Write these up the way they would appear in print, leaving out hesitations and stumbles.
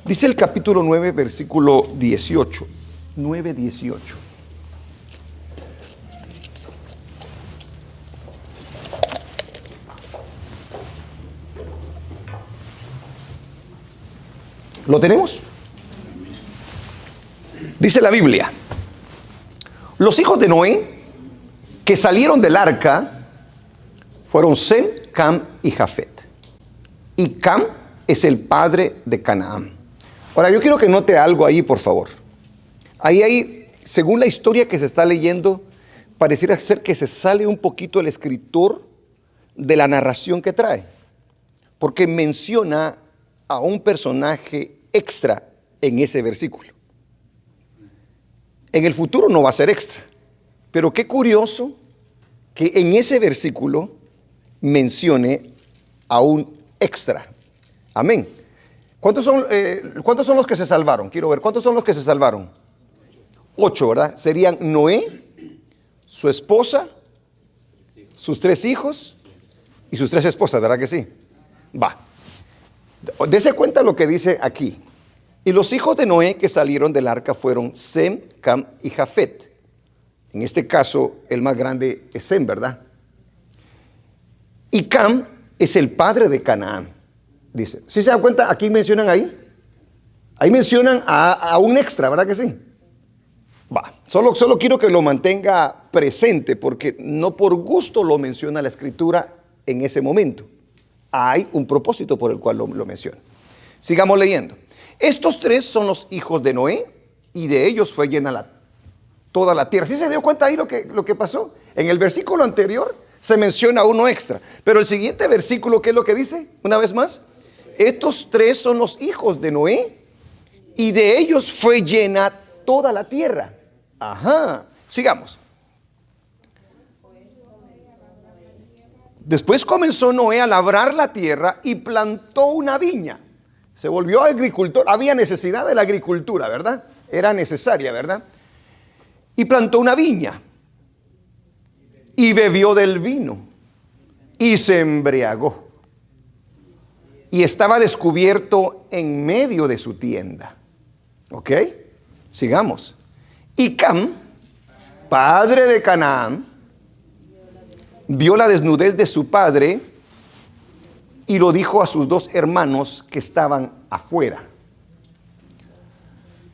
Dice el capítulo 9, versículo 18. 9:18. ¿Lo tenemos? Dice la Biblia: los hijos de Noé que salieron del arca fueron Sem, Cam y Jafet. Y Cam es el padre de Canaán. Ahora, yo quiero que note algo ahí, por favor. Ahí, según la historia que se está leyendo, pareciera ser que se sale un poquito el escritor de la narración que trae, porque menciona a un personaje extra en ese versículo. En el futuro no va a ser extra, pero qué curioso que en ese versículo mencione a un extra. Amén. ¿Cuántos son los que se salvaron? Quiero ver, ¿cuántos son los que se salvaron? 8, ¿verdad? Serían Noé, su esposa, sus 3 hijos y sus 3 esposas, ¿verdad que sí? Va. Dese cuenta lo que dice aquí. Y los hijos de Noé que salieron del arca fueron Sem, Cam y Jafet. En este caso, el más grande es Sem, ¿verdad? Y Cam es el padre de Canaán. Dice, ¿sí se dan cuenta? Aquí mencionan ahí. Ahí mencionan a un extra, ¿verdad que sí? Va, solo quiero que lo mantenga presente, porque no por gusto lo menciona la escritura en ese momento. Hay un propósito por el cual lo menciona. Sigamos leyendo. Estos 3 son los hijos de Noé, y de ellos fue llena toda la tierra. ¿Sí se dio cuenta ahí lo que pasó? En el versículo anterior se menciona uno extra, pero el siguiente versículo, ¿qué es lo que dice? Una vez más, estos 3 son los hijos de Noé, y de ellos fue llena toda la tierra. Ajá, sigamos. Después comenzó Noé a labrar la tierra y plantó una viña. Se volvió agricultor. Había necesidad de la agricultura, ¿verdad? Era necesaria, ¿verdad? Y plantó una viña. Y bebió del vino. Y se embriagó. Y estaba descubierto en medio de su tienda. ¿Ok? Sigamos. Y Cam, padre de Canaán, vio la desnudez de su padre y lo dijo a sus 2 hermanos que estaban afuera.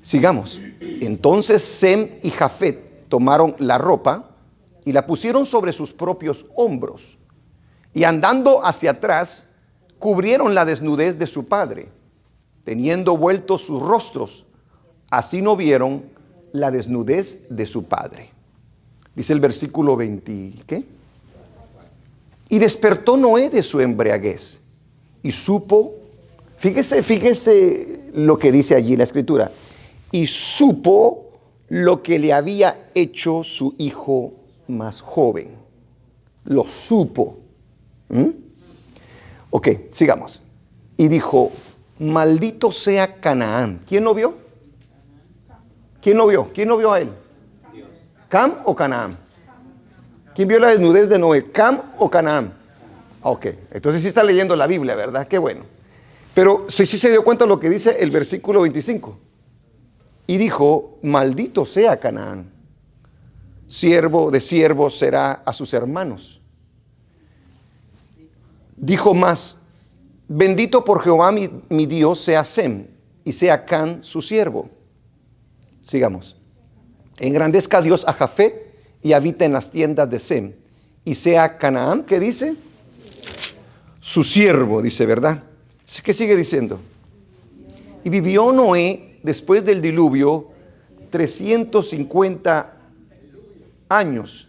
Sigamos. Entonces Sem y Jafet tomaron la ropa y la pusieron sobre sus propios hombros, y andando hacia atrás cubrieron la desnudez de su padre, teniendo vueltos sus rostros. Así no vieron la desnudez de su padre. Dice el versículo 20, ¿qué? Y despertó Noé de su embriaguez y supo, fíjese lo que dice allí la escritura, y supo lo que le había hecho su hijo más joven. Lo supo. Ok, sigamos. Y dijo, maldito sea Canaán. ¿Quién lo vio? ¿Quién lo vio? ¿Quién lo vio a él? Dios. ¿Cam o Canaán? ¿Quién vio la desnudez de Noé? ¿Cam o Canaán? Ok, entonces sí está leyendo la Biblia, ¿verdad? Qué bueno. Pero sí se dio cuenta lo que dice el versículo 25. Y dijo, maldito sea Canaán. Siervo de siervos será a sus hermanos. Dijo más, bendito por Jehová mi Dios sea Sem, y sea Cam su siervo. Sigamos. Engrandezca Dios a Jafet y habita en las tiendas de Sem, y sea Canaán, ¿qué dice? Su siervo, dice, ¿verdad? ¿Qué sigue diciendo? Y vivió Noé después del diluvio 350 años,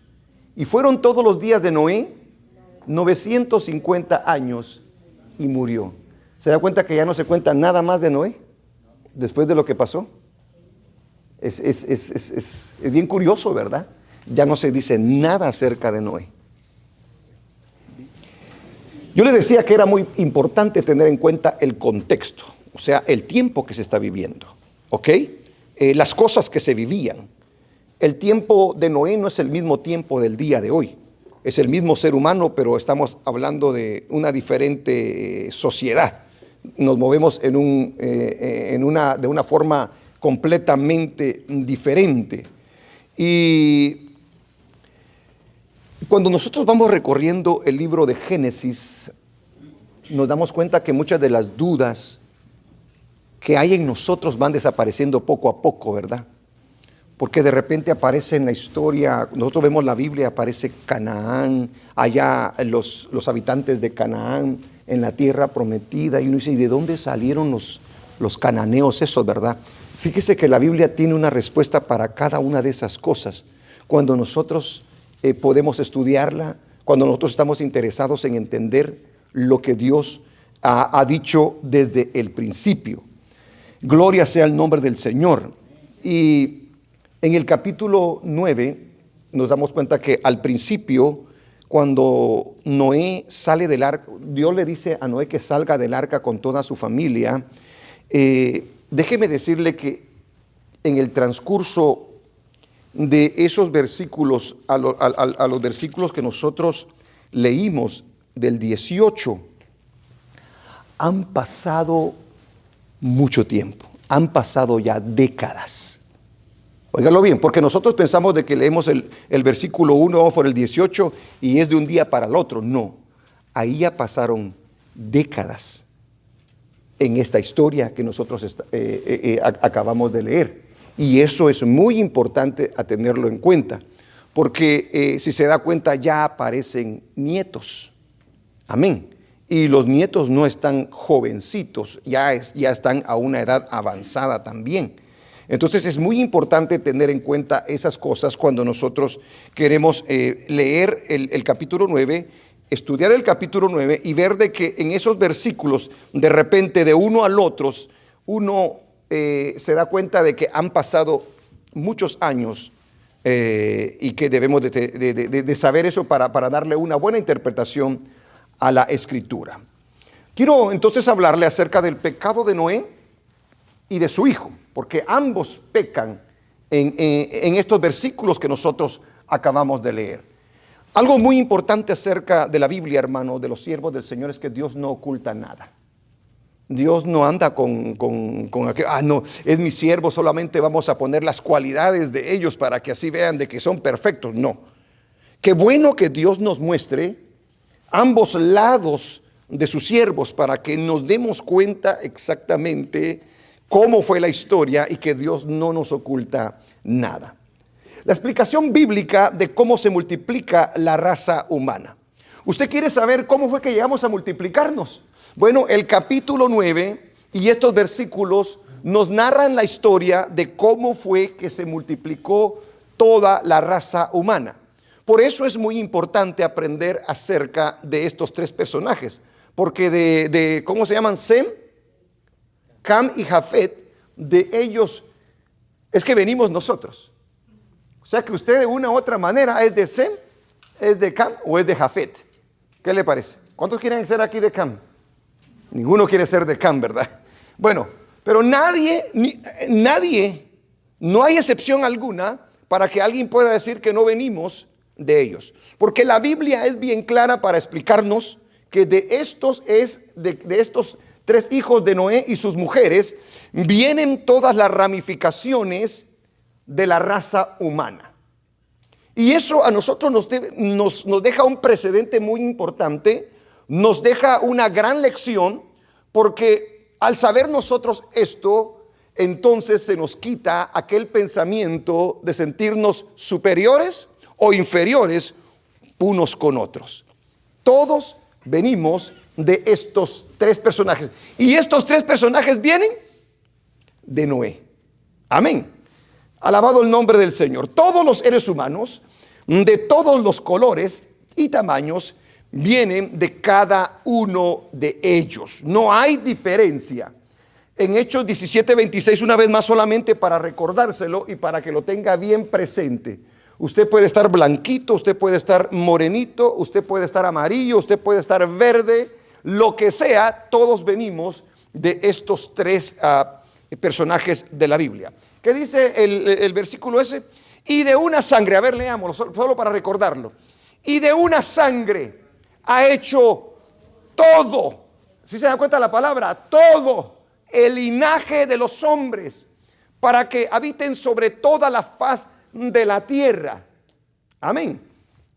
y fueron todos los días de Noé 950 años, y murió. ¿Se da cuenta que ya no se cuenta nada más de Noé después de lo que pasó? Es bien curioso, ¿verdad? Ya no se dice nada acerca de Noé. Yo le decía que era muy importante tener en cuenta el contexto, o sea, el tiempo que se está viviendo, ¿ok? Las cosas que se vivían. El tiempo de Noé no es el mismo tiempo del día de hoy. Es el mismo ser humano, pero estamos hablando de una diferente sociedad. nos movemos de una forma completamente diferente. Y cuando nosotros vamos recorriendo el libro de Génesis, nos damos cuenta que muchas de las dudas que hay en nosotros van desapareciendo poco a poco, ¿verdad? Porque de repente aparece en la historia, nosotros vemos la Biblia, aparece Canaán, allá los habitantes de Canaán en la tierra prometida, y uno dice, ¿y de dónde salieron los cananeos esos, verdad? Fíjese que la Biblia tiene una respuesta para cada una de esas cosas. Cuando nosotros podemos estudiarla, cuando nosotros estamos interesados en entender lo que Dios ha dicho desde el principio. Gloria sea el nombre del Señor. Y en el capítulo 9 nos damos cuenta que al principio, cuando Noé sale del arca, Dios le dice a Noé que salga del arca con toda su familia. Déjeme decirle que en el transcurso de esos versículos, a los versículos que nosotros leímos del 18, han pasado mucho tiempo, han pasado ya décadas. Óigalo bien, porque nosotros pensamos de que leemos el versículo 1, vamos por el 18 y es de un día para el otro. No, ahí ya pasaron décadas en esta historia que nosotros acabamos de leer. Y eso es muy importante a tenerlo en cuenta, porque si se da cuenta ya aparecen nietos. Amén. Y los nietos no están jovencitos, ya están a una edad avanzada también. Entonces es muy importante tener en cuenta esas cosas cuando nosotros queremos leer el capítulo 9, estudiar el capítulo 9 y ver de que en esos versículos, de repente de uno al otro, uno se da cuenta de que han pasado muchos años y que debemos de saber eso para darle una buena interpretación a la Escritura. Quiero entonces hablarle acerca del pecado de Noé y de su hijo, porque ambos pecan en estos versículos que nosotros acabamos de leer. Algo muy importante acerca de la Biblia, hermano, de los siervos del Señor, es que Dios no oculta nada. Dios no anda con aquello, no, es mi siervo, solamente vamos a poner las cualidades de ellos para que así vean de que son perfectos. No. Qué bueno que Dios nos muestre ambos lados de sus siervos para que nos demos cuenta exactamente cómo fue la historia y que Dios no nos oculta nada. La explicación bíblica de cómo se multiplica la raza humana. ¿Usted quiere saber cómo fue que llegamos a multiplicarnos? Bueno, el capítulo 9 y estos versículos nos narran la historia de cómo fue que se multiplicó toda la raza humana. Por eso es muy importante aprender acerca de estos tres personajes, porque de ¿cómo se llaman? Sem, Cam y Jafet, de ellos es que venimos nosotros. O sea que usted de una u otra manera es de Sem, es de Cam o es de Jafet. ¿Qué le parece? ¿Cuántos quieren ser aquí de Cam? Ninguno quiere ser de Cam, ¿verdad? Bueno, pero nadie, no hay excepción alguna para que alguien pueda decir que no venimos de ellos. Porque la Biblia es bien clara para explicarnos que de estos tres hijos de Noé y sus mujeres vienen todas las ramificaciones de la raza humana. Y eso a nosotros nos deja un precedente muy importante, nos deja una gran lección, porque al saber nosotros esto, entonces se nos quita aquel pensamiento de sentirnos superiores o inferiores unos con otros. Todos venimos de estos tres personajes. Y estos tres personajes vienen de Noé. Amén. Alabado el nombre del Señor. Todos los seres humanos, de todos los colores y tamaños, vienen de cada uno de ellos. No hay diferencia. En Hechos 17:26, una vez más, solamente para recordárselo y para que lo tenga bien presente. Usted puede estar blanquito, usted puede estar morenito, usted puede estar amarillo, usted puede estar verde, lo que sea, todos venimos de estos tres personajes de la Biblia. ¿Qué dice el versículo ese? Y de una sangre, a ver, leámoslo, solo para recordarlo. Y de una sangre ha hecho todo ¿sí se da cuenta la palabra? Todo el linaje de los hombres, para que habiten sobre toda la faz de la tierra. Amén.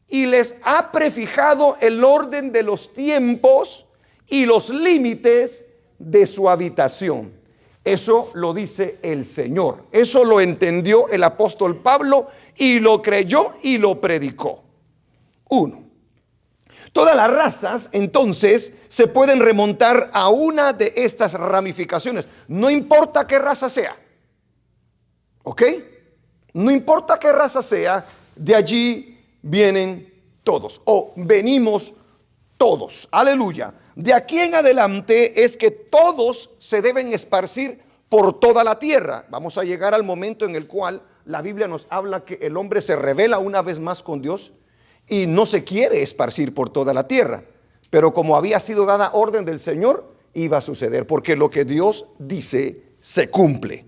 Y les ha prefijado el orden de los tiempos y los límites de su habitación. Eso lo dice el Señor. Eso lo entendió el apóstol Pablo y lo creyó y lo predicó. 1. Todas las razas entonces se pueden remontar a una de estas ramificaciones. No importa qué raza sea. ¿Ok? No importa qué raza sea, de allí vienen todos o venimos todos. Aleluya. De aquí en adelante es que todos se deben esparcir por toda la tierra. Vamos a llegar al momento en el cual la Biblia nos habla que el hombre se revela una vez más con Dios y no se quiere esparcir por toda la tierra. Pero como había sido dada orden del Señor, iba a suceder, porque lo que Dios dice se cumple.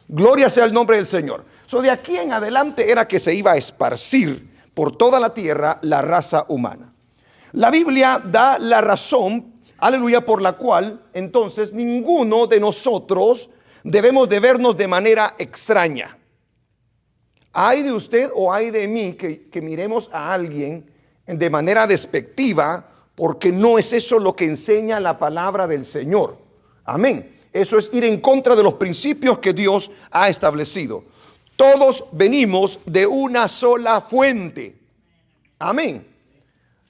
Gloria sea el nombre del Señor. De aquí en adelante era que se iba a esparcir por toda la tierra la raza humana. La Biblia da la razón, aleluya, por la cual entonces ninguno de nosotros debemos de vernos de manera extraña. Hay de usted o hay de mí que miremos a alguien de manera despectiva, porque no es eso lo que enseña la palabra del Señor. Amén. Eso es ir en contra de los principios que Dios ha establecido. Todos venimos de una sola fuente. Amén.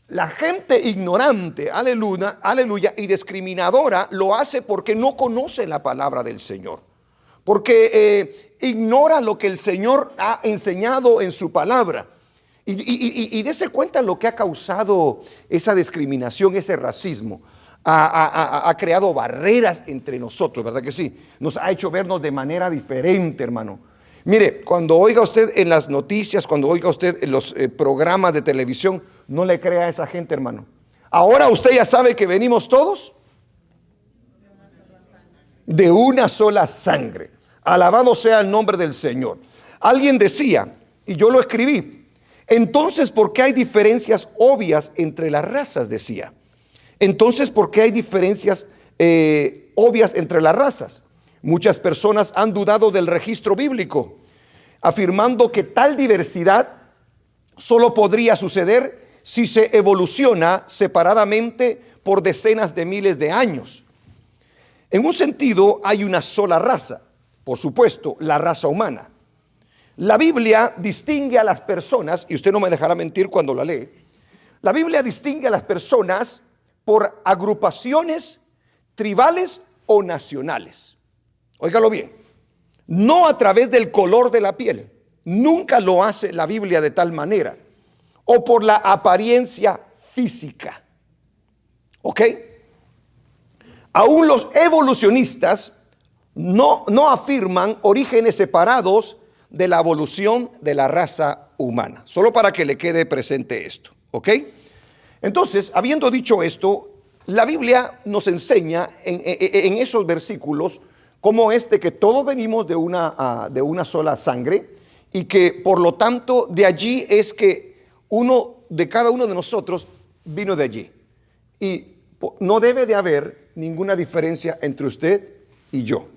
La gente ignorante, aleluya, aleluya, y discriminadora lo hace porque no conoce la palabra del Señor. Porque ignora lo que el Señor ha enseñado en su palabra. Y dése cuenta lo que ha causado esa discriminación, ese racismo. Ha creado barreras entre nosotros, ¿verdad que sí? Nos ha hecho vernos de manera diferente, hermano. Mire, cuando oiga usted en las noticias, cuando oiga usted en los programas de televisión, no le crea a esa gente, hermano. Ahora usted ya sabe que venimos todos de una sola sangre. Alabado sea el nombre del Señor. Alguien decía, y yo lo escribí, entonces, ¿por qué hay diferencias obvias entre las razas? Decía. Entonces, ¿por qué hay diferencias obvias entre las razas? Muchas personas han dudado del registro bíblico, afirmando que tal diversidad solo podría suceder si se evoluciona separadamente por decenas de miles de años. En un sentido, hay una sola raza, por supuesto, la raza humana. La Biblia distingue a las personas, y usted no me dejará mentir cuando la lee, la Biblia distingue a las personas por agrupaciones tribales o nacionales. Óigalo bien, no a través del color de la piel, nunca lo hace la Biblia de tal manera, o por la apariencia física. ¿Ok? Aún los evolucionistas no afirman orígenes separados de la evolución de la raza humana. Solo para que le quede presente esto, ¿ok? Entonces, habiendo dicho esto, la Biblia nos enseña en esos versículos cómo es de que todos venimos de una sola sangre, y que por lo tanto de allí es que cada uno de nosotros vino de allí. Y no debe de haber ninguna diferencia entre usted y yo.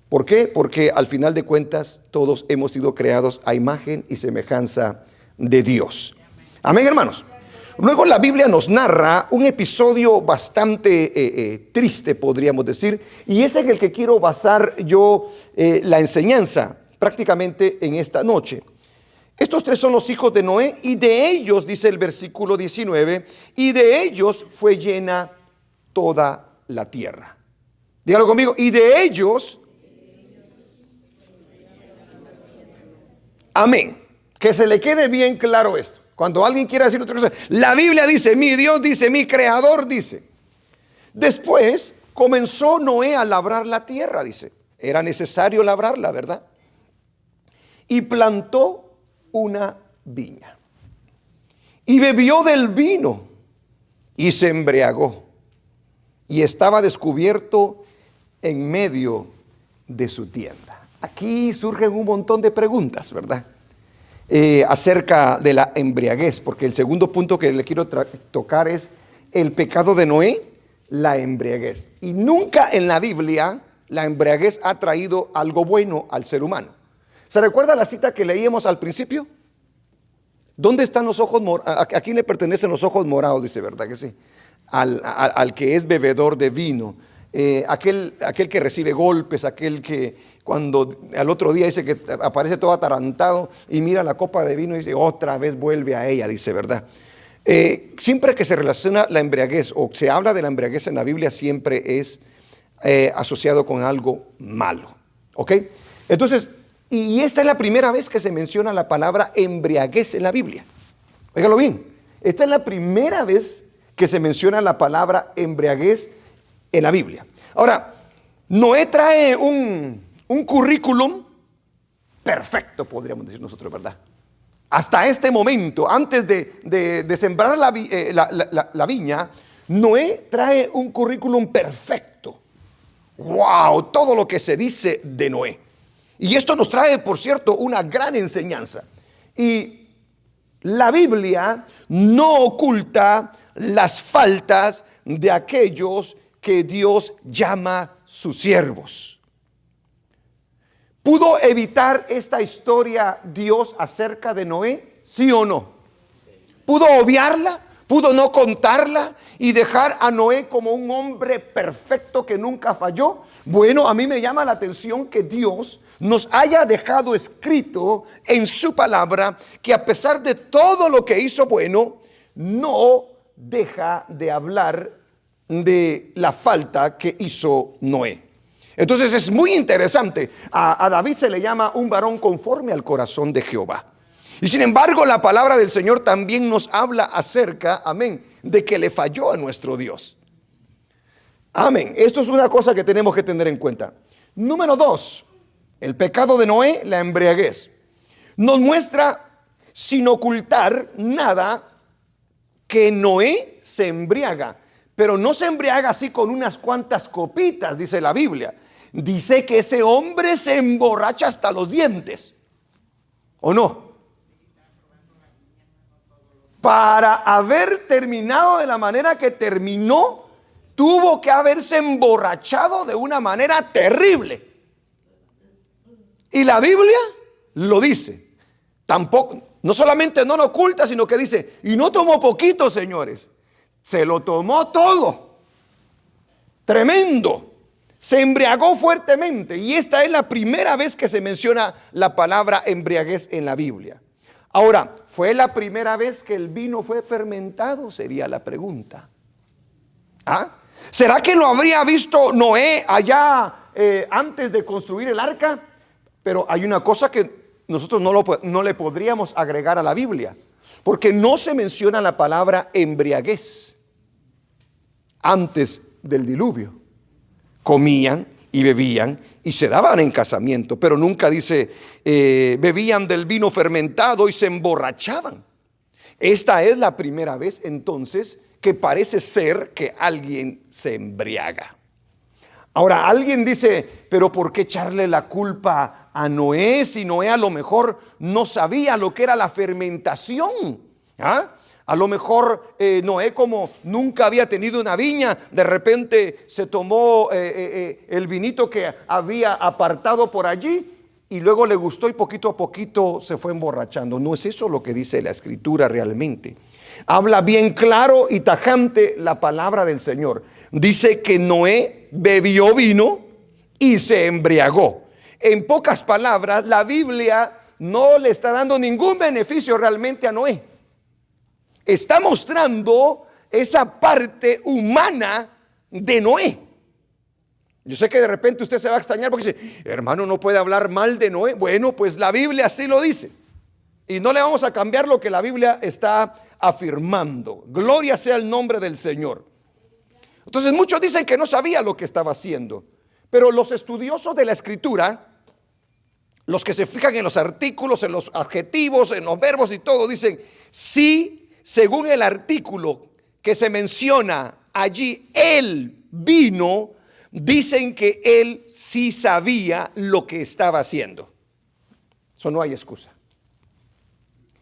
¿Por qué? Porque al final de cuentas todos hemos sido creados a imagen y semejanza de Dios. Amén, hermanos. Luego la Biblia nos narra un episodio bastante triste, podríamos decir, y ese es el que quiero basar yo la enseñanza prácticamente en esta noche. Estos tres son los hijos de Noé, y de ellos, dice el versículo 19, y de ellos fue llena toda la tierra. Dígalo conmigo, y de ellos. Amén. Que se le quede bien claro esto. Cuando alguien quiera decir otra cosa, la Biblia dice, mi Dios dice, mi Creador dice. Después comenzó Noé a labrar la tierra, dice. Era necesario labrarla, ¿verdad? Y plantó una viña. Y bebió del vino y se embriagó. Y estaba descubierto en medio de su tienda. Aquí surgen un montón de preguntas, ¿verdad? Acerca de la embriaguez, porque el segundo punto que le quiero tocar es el pecado de Noé la embriaguez. Y nunca en la Biblia la embriaguez ha traído algo bueno al ser humano. ¿Se recuerda la cita que leíamos al principio? ¿Dónde están los ojos morados? ¿A quién le pertenecen los ojos morados? Dice, ¿verdad que sí? Al que es bebedor de vino. Aquel que recibe golpes, aquel que cuando al otro día dice que aparece todo atarantado y mira la copa de vino y dice, otra vez vuelve a ella, dice, ¿verdad? Siempre que se relaciona la embriaguez o se habla de la embriaguez en la Biblia, siempre es asociado con algo malo. ¿Ok? Entonces, y esta es la primera vez que se menciona la palabra embriaguez en la Biblia. Óigalo bien, esta es la primera vez que se menciona la palabra embriaguez en la Biblia. Ahora, Noé trae un currículum perfecto, podríamos decir nosotros, ¿verdad? Hasta este momento, antes de sembrar la viña, Noé trae un currículum perfecto. ¡Wow! Todo lo que se dice de Noé. Y esto nos trae, por cierto, una gran enseñanza. Y la Biblia no oculta las faltas de aquellos que Dios llama sus siervos. ¿Pudo evitar esta historia Dios acerca de Noé? ¿Sí o no? ¿Pudo obviarla? ¿Pudo no contarla y dejar a Noé como un hombre perfecto que nunca falló? Bueno, a mí me llama la atención que Dios nos haya dejado escrito en su palabra que a pesar de todo lo que hizo bueno, no deja de hablar de la falta que hizo Noé. Entonces es muy interesante. A David se le llama un varón conforme al corazón de Jehová. Y sin embargo, la palabra del Señor también nos habla acerca, amén, de que le falló a nuestro Dios. Amén. Esto es una cosa que tenemos que tener en cuenta. Número 2, el pecado de Noé, la embriaguez. Nos muestra sin ocultar nada que Noé se embriaga. Pero no se embriaga así con unas cuantas copitas, dice la Biblia. Dice que ese hombre se emborracha hasta los dientes. ¿O no? Para haber terminado de la manera que terminó, tuvo que haberse emborrachado de una manera terrible. Y la Biblia lo dice. Tampoco, no solamente no lo oculta, sino que dice, y no tomó poquito, señores. Se lo tomó todo. Tremendo. Se embriagó fuertemente. Y esta es la primera vez que se menciona la palabra embriaguez en la Biblia. Ahora, ¿fue la primera vez que el vino fue fermentado? Sería la pregunta. ¿Ah? ¿Será que lo habría visto Noé allá antes de construir el arca? Pero hay una cosa que nosotros no le podríamos agregar a la Biblia. Porque no se menciona la palabra embriaguez antes del diluvio. Comían y bebían y se daban en casamiento, pero nunca dice bebían del vino fermentado y se emborrachaban. Esta es la primera vez entonces que parece ser que alguien se embriaga. Ahora alguien dice, pero ¿por qué echarle la culpa a Noé si Noé a lo mejor no sabía lo que era la fermentación? ¿Ah? A lo mejor Noé, como nunca había tenido una viña, de repente se tomó el vinito que había apartado por allí y luego le gustó y poquito a poquito se fue emborrachando. No es eso lo que dice la Escritura realmente. Habla bien claro y tajante la palabra del Señor. Dice que Noé bebió vino y se embriagó. En pocas palabras, la Biblia no le está dando ningún beneficio realmente a Noé. Está mostrando esa parte humana de Noé. Yo sé que de repente usted se va a extrañar porque dice, hermano, no puede hablar mal de Noé. Bueno, pues la Biblia así lo dice. Y no le vamos a cambiar lo que la Biblia está afirmando. Gloria sea el nombre del Señor. Entonces muchos dicen que no sabía lo que estaba haciendo. Pero los estudiosos de la Escritura, los que se fijan en los artículos, en los adjetivos, en los verbos y todo, dicen, sí. Según el artículo que se menciona allí, el vino, dicen que él sí sabía lo que estaba haciendo. Eso no hay excusa.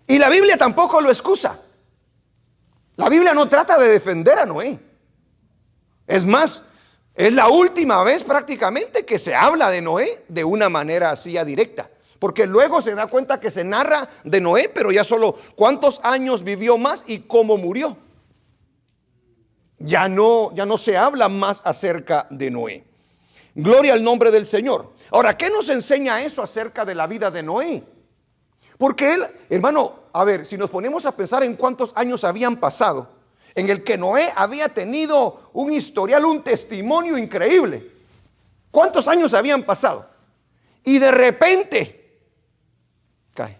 Y la Biblia tampoco lo excusa. La Biblia no trata de defender a Noé. Es más, es la última vez prácticamente que se habla de Noé de una manera así directa. Porque luego se da cuenta que se narra de Noé, pero ya solo cuántos años vivió más y cómo murió. Ya no se habla más acerca de Noé. Gloria al nombre del Señor. Ahora, ¿qué nos enseña eso acerca de la vida de Noé? Porque él, hermano, a ver, si nos ponemos a pensar en cuántos años habían pasado, en el que Noé había tenido un historial, un testimonio increíble. ¿Cuántos años habían pasado? Y de repente cae.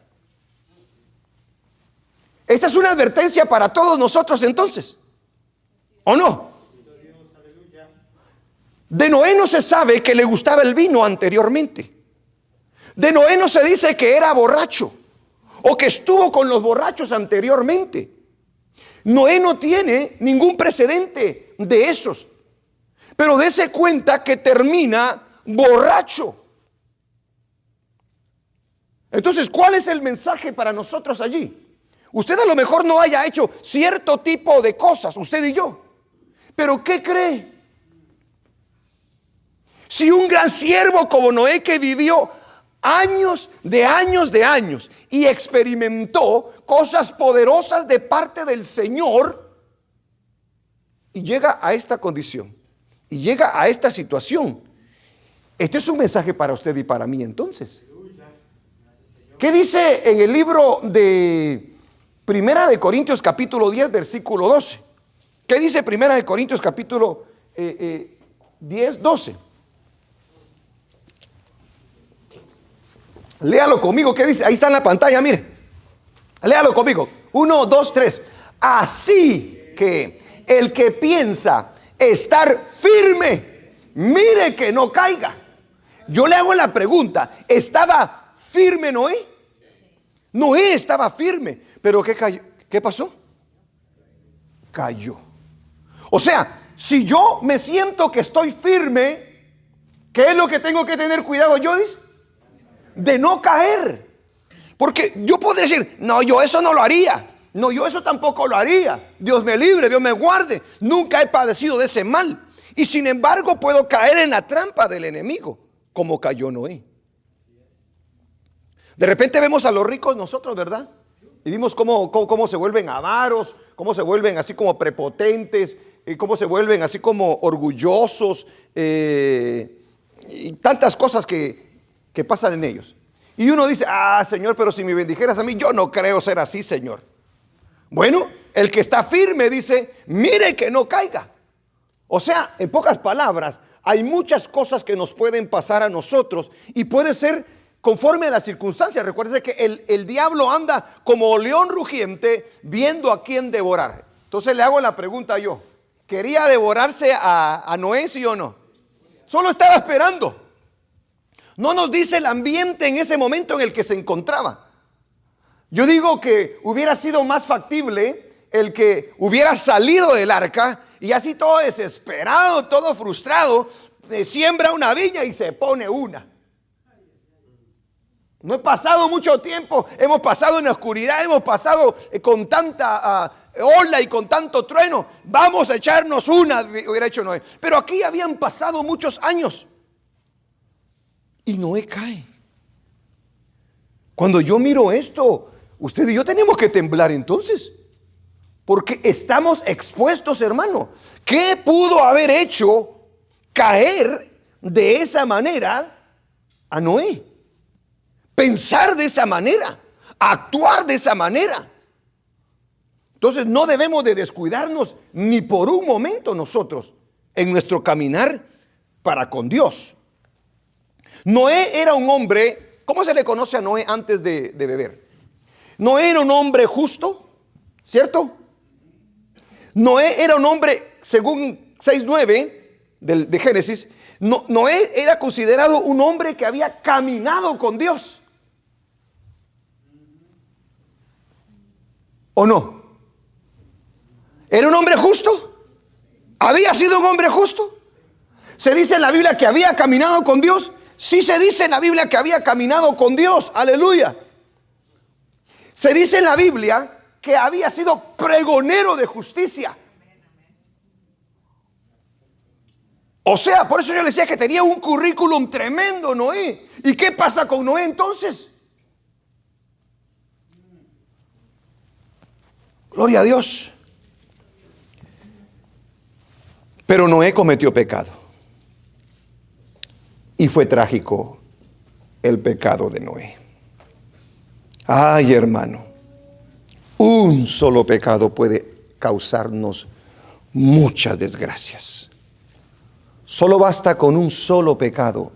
Esta es una advertencia para todos nosotros entonces, ¿o no? De Noé no se sabe que le gustaba el vino anteriormente. De Noé no se dice que era borracho o que estuvo con los borrachos anteriormente. Noé no tiene ningún precedente de esos. Pero dése cuenta que termina borracho. Entonces, ¿cuál es el mensaje para nosotros allí? Usted a lo mejor no haya hecho cierto tipo de cosas, usted y yo. Pero ¿qué cree? Si un gran siervo como Noé, que vivió años y experimentó cosas poderosas de parte del Señor, y llega a esta condición y llega a esta situación, este es un mensaje para usted y para mí entonces. ¿Qué dice en el libro de Primera de Corintios capítulo 10 versículo 12? ¿Qué dice Primera de Corintios capítulo 10, 12? Léalo conmigo, ¿qué dice? Ahí está en la pantalla, mire. Léalo conmigo. 1, 2, 3. Así que el que piensa estar firme, mire que no caiga. Yo le hago la pregunta, ¿estaba firme Noé? Noé estaba firme, pero ¿qué cayó? ¿Qué pasó? Cayó. O sea, si yo me siento que estoy firme, ¿qué es lo que tengo que tener cuidado yo? De no caer. Porque yo puedo decir, no, yo eso no lo haría. No, yo eso tampoco lo haría. Dios me libre, Dios me guarde. Nunca he padecido de ese mal. Y sin embargo puedo caer en la trampa del enemigo, como cayó Noé. De repente vemos a los ricos nosotros, ¿verdad? Y vimos cómo se vuelven avaros, cómo se vuelven así como prepotentes, y cómo se vuelven así como orgullosos, y tantas cosas que pasan en ellos. Y uno dice, Señor, pero si me bendijeras a mí, yo no creo ser así, Señor. Bueno, el que está firme dice, mire que no caiga. O sea, en pocas palabras, hay muchas cosas que nos pueden pasar a nosotros y puede ser conforme a las circunstancias. Recuerde que el diablo anda como león rugiente viendo a quién devorar. Entonces le hago la pregunta yo, ¿quería devorarse a Noé, sí o no? Solo estaba esperando. No nos dice el ambiente en ese momento en el que se encontraba. Yo digo que hubiera sido más factible el que hubiera salido del arca y así todo desesperado, todo frustrado, siembra una viña y se pone una. No he pasado mucho tiempo, hemos pasado en la oscuridad, hemos pasado con tanta ola y con tanto trueno. Vamos a echarnos una, hubiera hecho Noé. Pero aquí habían pasado muchos años. Y Noé cae. Cuando yo miro esto, usted y yo tenemos que temblar entonces. Porque estamos expuestos, hermano. ¿Qué pudo haber hecho caer de esa manera a Noé? Pensar de esa manera, actuar de esa manera. Entonces no debemos de descuidarnos ni por un momento nosotros en nuestro caminar para con Dios. Noé era un hombre, ¿cómo se le conoce a Noé antes de beber? Noé era un hombre justo, ¿cierto? Noé era un hombre, según 6:9 de Génesis, Noé era considerado un hombre que había caminado con Dios. ¿O no? ¿Era un hombre justo? ¿Había sido un hombre justo? ¿Se dice en la Biblia que había caminado con Dios? Sí, se dice en la Biblia que había caminado con Dios. Aleluya. Se dice en la Biblia que había sido pregonero de justicia. O sea, por eso yo le decía que tenía un currículum tremendo, Noé. ¿Y qué pasa con Noé entonces? Gloria a Dios. Pero Noé cometió pecado. Y fue trágico el pecado de Noé. Ay, hermano, un solo pecado puede causarnos muchas desgracias. Solo basta con un solo pecado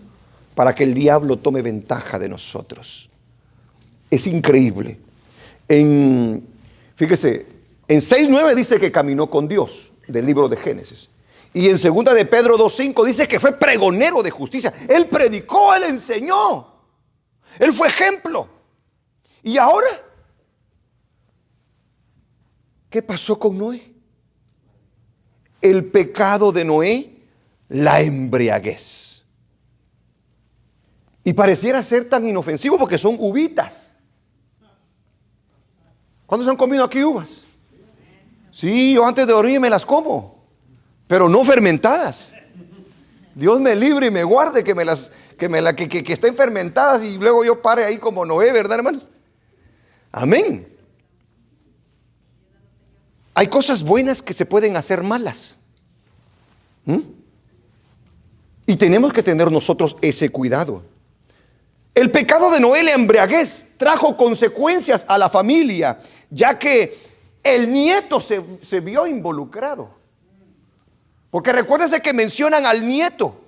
para que el diablo tome ventaja de nosotros. Es increíble. Fíjese, en 6:9 dice que caminó con Dios, del libro de Génesis. Y en 2 de Pedro 2:5 dice que fue pregonero de justicia. Él predicó, él enseñó. Él fue ejemplo. ¿Y ahora? ¿Qué pasó con Noé? El pecado de Noé, la embriaguez. Y pareciera ser tan inofensivo porque son uvitas. ¿Cuántos han comido aquí uvas? Sí, yo antes de dormir me las como, pero no fermentadas. Dios me libre y me guarde que estén fermentadas y luego yo pare ahí como Noé, ¿verdad, hermanos? Amén. Hay cosas buenas que se pueden hacer malas. Y tenemos que tener nosotros ese cuidado. El pecado de Noé, la embriaguez, trajo consecuencias a la familia, ya que el nieto se vio involucrado. Porque recuérdense que mencionan al nieto.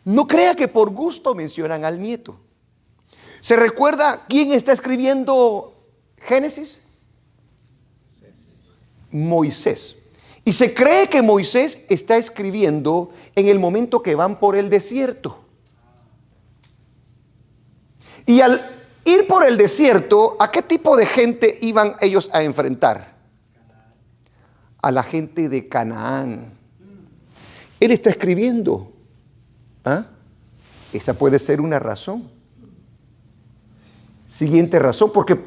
No crea que por gusto mencionan al nieto. ¿Se recuerda quién está escribiendo Génesis? Moisés. Y se cree que Moisés está escribiendo en el momento que van por el desierto. Y al ir por el desierto, ¿a qué tipo de gente iban ellos a enfrentar? A la gente de Canaán. Él está escribiendo. Esa puede ser una razón. Siguiente razón, porque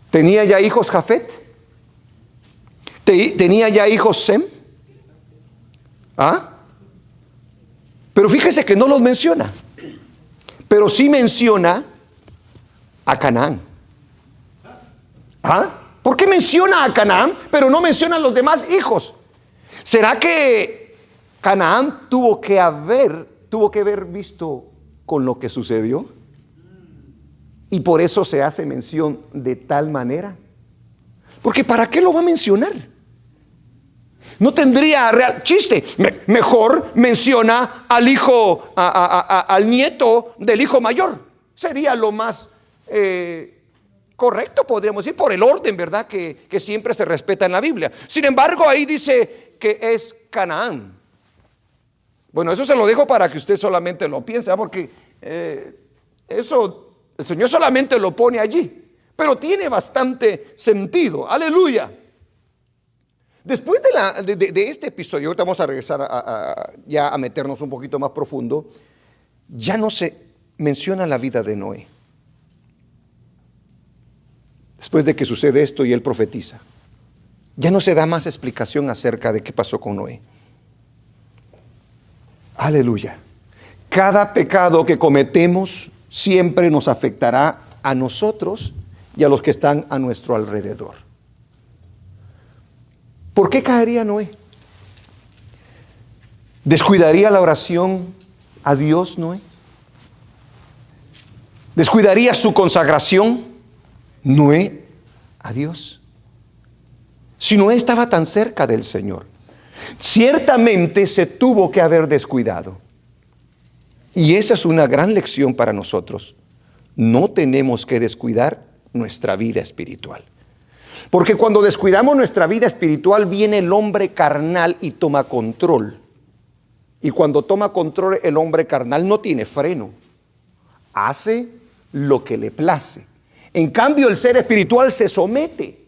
tenía ya hijos Jafet. Tenía ya hijos Sem. Pero fíjese que no los menciona. Pero sí menciona a Canaán. ¿Por qué menciona a Canaán, pero no menciona a los demás hijos? ¿Será que Canaán tuvo que haber visto con lo que sucedió? Y por eso se hace mención de tal manera. Porque ¿para qué lo va a mencionar? No tendría real chiste. Mejor menciona al hijo, al nieto del hijo mayor. Sería lo más correcto, podríamos decir, por el orden, ¿verdad? Que siempre se respeta en la Biblia. Sin embargo, ahí dice que es Canaán. Bueno, eso se lo dejo para que usted solamente lo piense, porque eso el Señor solamente lo pone allí. Pero tiene bastante sentido. Aleluya. Después de este episodio, ahorita vamos a regresar ya a meternos un poquito más profundo. Ya no se menciona la vida de Noé. Después de que sucede esto y él profetiza, ya no se da más explicación acerca de qué pasó con Noé. Aleluya. Cada pecado que cometemos siempre nos afectará a nosotros y a los que están a nuestro alrededor. ¿Por qué caería Noé? ¿Descuidaría la oración a Dios Noé? ¿Descuidaría su consagración Noé a Dios? Si Noé estaba tan cerca del Señor, ciertamente se tuvo que haber descuidado. Y esa es una gran lección para nosotros. No tenemos que descuidar nuestra vida espiritual. Porque cuando descuidamos nuestra vida espiritual, viene el hombre carnal y toma control. Y cuando toma control, el hombre carnal no tiene freno. Hace lo que le place. En cambio, el ser espiritual se somete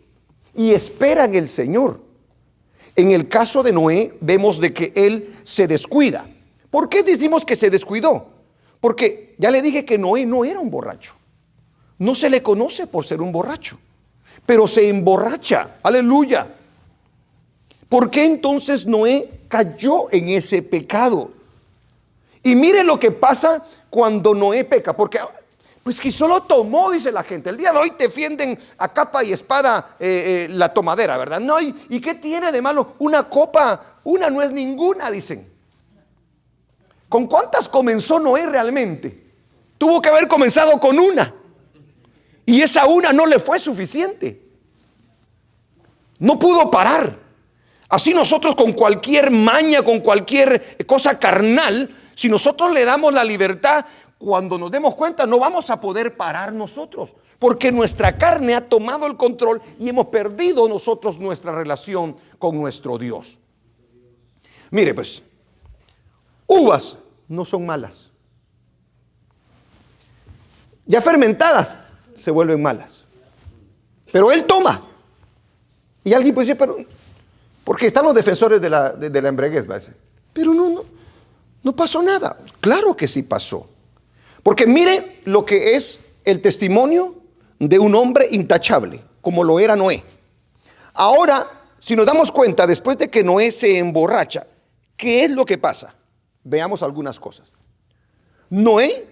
y espera en el Señor. En el caso de Noé, vemos de que él se descuida. ¿Por qué decimos que se descuidó? Porque ya le dije que Noé no era un borracho. No se le conoce por ser un borracho, pero se emborracha. Aleluya. ¿Por qué entonces Noé cayó en ese pecado. Y mire lo que pasa cuando Noé peca, porque pues que solo tomó, dice la gente. El día de hoy defienden a capa y espada la tomadera, ¿verdad? No, ¿y qué tiene de malo? Una copa, una no es ninguna, dicen. ¿Con cuántas comenzó Noé realmente? Tuvo que haber comenzado con una. Y esa una no le fue suficiente. No pudo parar. Así nosotros con cualquier maña, con cualquier cosa carnal, si nosotros le damos la libertad, cuando nos demos cuenta no vamos a poder parar nosotros, porque nuestra carne ha tomado el control y hemos perdido nosotros nuestra relación con nuestro Dios. Mire pues, uvas no son malas. Ya fermentadas se vuelven malas. Pero él toma. Y alguien puede decir, pero porque están los defensores de la embriaguez, ¿va? Pero no pasó nada. Claro que sí pasó. Porque mire lo que es el testimonio de un hombre intachable, como lo era Noé. Ahora, si nos damos cuenta, después de que Noé se emborracha, ¿qué es lo que pasa? Veamos algunas cosas. Noé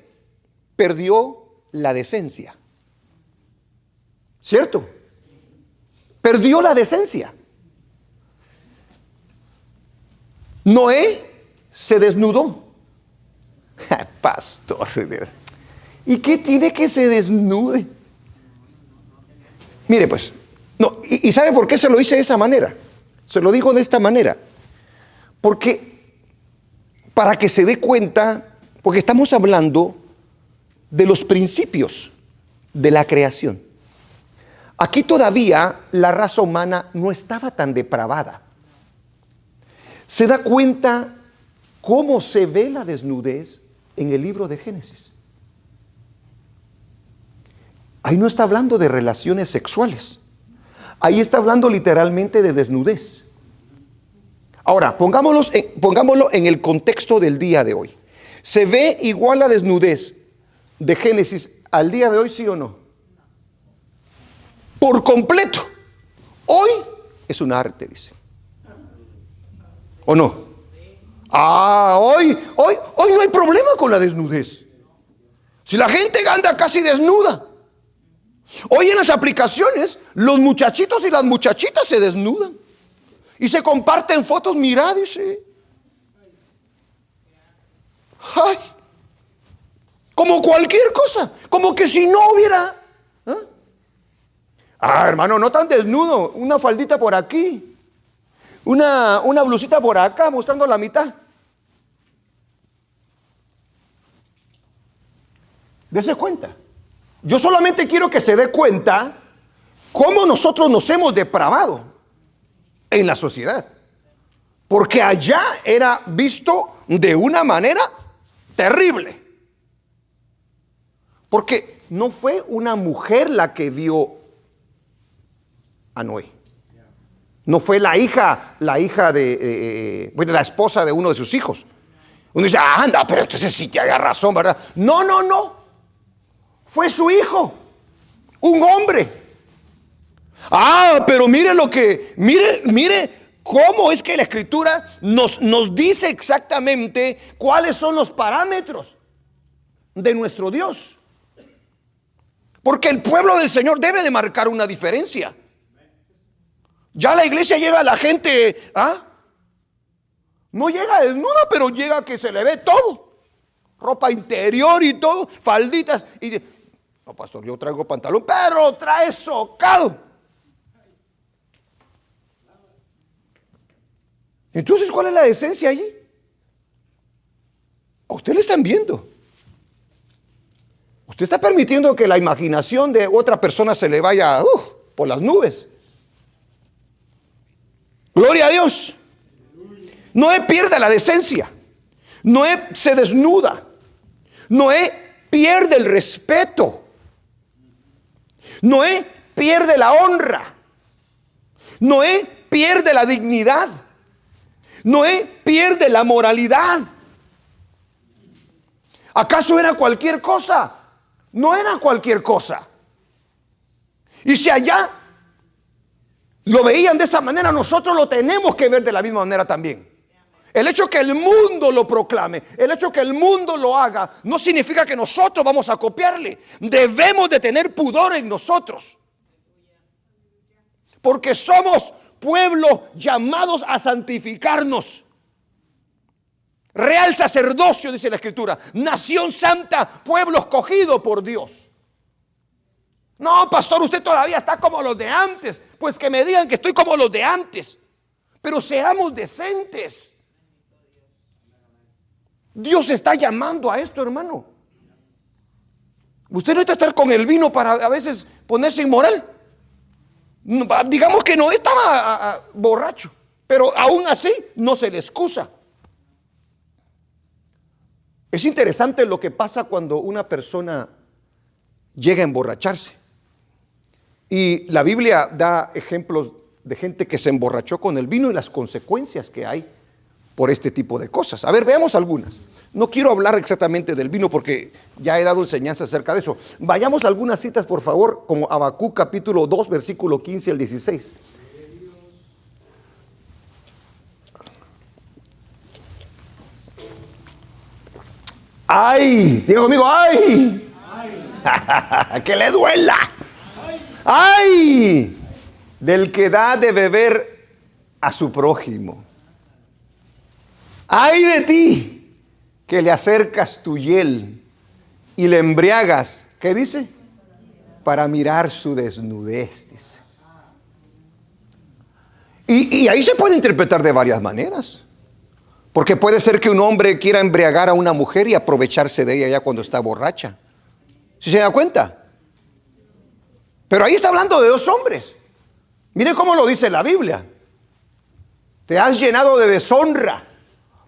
perdió la decencia. ¿Cierto? Perdió la decencia. Noé se desnudó. Pastor, ¿y qué tiene que se desnude? Mire pues, no, y ¿sabe por qué se lo hice de esa manera? Se lo digo de esta manera. Porque para que se dé cuenta, porque estamos hablando de los principios de la creación. Aquí todavía la raza humana no estaba tan depravada. Se da cuenta cómo se ve la desnudez en el libro de Génesis. Ahí no está hablando de relaciones sexuales. Ahí está hablando literalmente de desnudez. Ahora, pongámoslo en el contexto del día de hoy. ¿Se ve igual la desnudez de Génesis al día de hoy, sí o no? Por completo. Hoy es un arte, dice. ¿O no? Hoy no hay problema con la desnudez. Si la gente anda casi desnuda. Hoy en las aplicaciones, los muchachitos y las muchachitas se desnudan. Y se comparten fotos, mira, dice. Ay, como cualquier cosa. Como que si no hubiera. Hermano, no tan desnudo. Una faldita por aquí. Una blusita por acá, mostrando la mitad. Dese cuenta. Yo solamente quiero que se dé cuenta cómo nosotros nos hemos depravado en la sociedad. Porque allá era visto de una manera terrible. Porque no fue una mujer la que vio a Noé. No fue la hija de, la esposa de uno de sus hijos. Uno dice, anda, pero entonces sí te haga razón, ¿verdad? No. Fue su hijo, un hombre. Pero mire cómo es que la Escritura nos dice exactamente cuáles son los parámetros de nuestro Dios. Porque el pueblo del Señor debe de marcar una diferencia. Ya la iglesia llega a la gente, no llega desnuda, pero llega que se le ve todo. Ropa interior y todo, falditas. Y no, pastor, yo traigo pantalón, pero trae socado. Entonces, ¿cuál es la decencia allí? A usted le están viendo. Usted está permitiendo que la imaginación de otra persona se le vaya por las nubes. Gloria a Dios. Noé pierde la decencia. Noé se desnuda. Noé pierde el respeto. Noé pierde la honra. Noé pierde la dignidad. Noé pierde la moralidad. ¿Acaso era cualquier cosa? No era cualquier cosa. Y si allá lo veían de esa manera, nosotros lo tenemos que ver de la misma manera también. El hecho que el mundo lo proclame, el hecho que el mundo lo haga, no significa que nosotros vamos a copiarle. Debemos de tener pudor en nosotros. Porque somos pueblo llamados a santificarnos. Real sacerdocio, dice la Escritura. Nación santa, pueblo escogido por Dios. No, pastor, usted todavía está como los de antes. Pues que me digan que estoy como los de antes. Pero seamos decentes. Dios está llamando a esto, hermano. Usted no está estar con el vino para a veces ponerse inmoral. Digamos que no estaba borracho, pero aún así no se le excusa. Es interesante lo que pasa cuando una persona llega a emborracharse. Y la Biblia da ejemplos de gente que se emborrachó con el vino y las consecuencias que hay por este tipo de cosas. A ver, veamos algunas. No quiero hablar exactamente del vino porque ya he dado enseñanza acerca de eso. Vayamos a algunas citas, por favor, como Habacuc capítulo 2, versículo 15 al 16. ¡Ay! Diga conmigo, ¡ay! ¡Ay! ¡Que le duela! ¡Ay! Del que da de beber a su prójimo. ¡Ay de ti! Que le acercas tu hiel y le embriagas, ¿qué dice? Para mirar su desnudez, dice. Y ahí se puede interpretar de varias maneras. Porque puede ser que un hombre quiera embriagar a una mujer y aprovecharse de ella ya cuando está borracha. ¿Sí se da cuenta? Pero ahí está hablando de dos hombres. Mire cómo lo dice la Biblia. Te has llenado de deshonra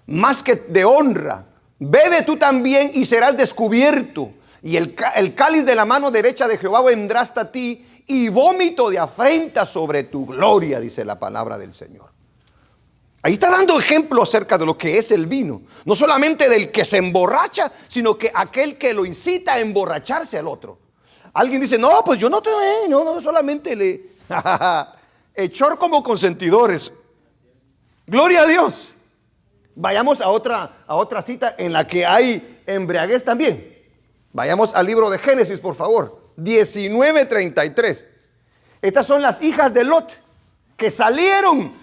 más que de honra. Bebe tú también y serás descubierto. Y el cáliz de la mano derecha de Jehová vendrá hasta ti, y vómito de afrenta sobre tu gloria, dice la palabra del Señor. Ahí está dando ejemplo acerca de lo que es el vino. No solamente del que se emborracha, sino que aquel que lo incita a emborracharse al otro. Alguien dice, no, pues yo no solamente le... Echor como consentidores. Gloria a Dios. Vayamos a otra cita en la que hay embriaguez también. Vayamos al libro de Génesis, por favor. 19:33. Estas son las hijas de Lot que salieron,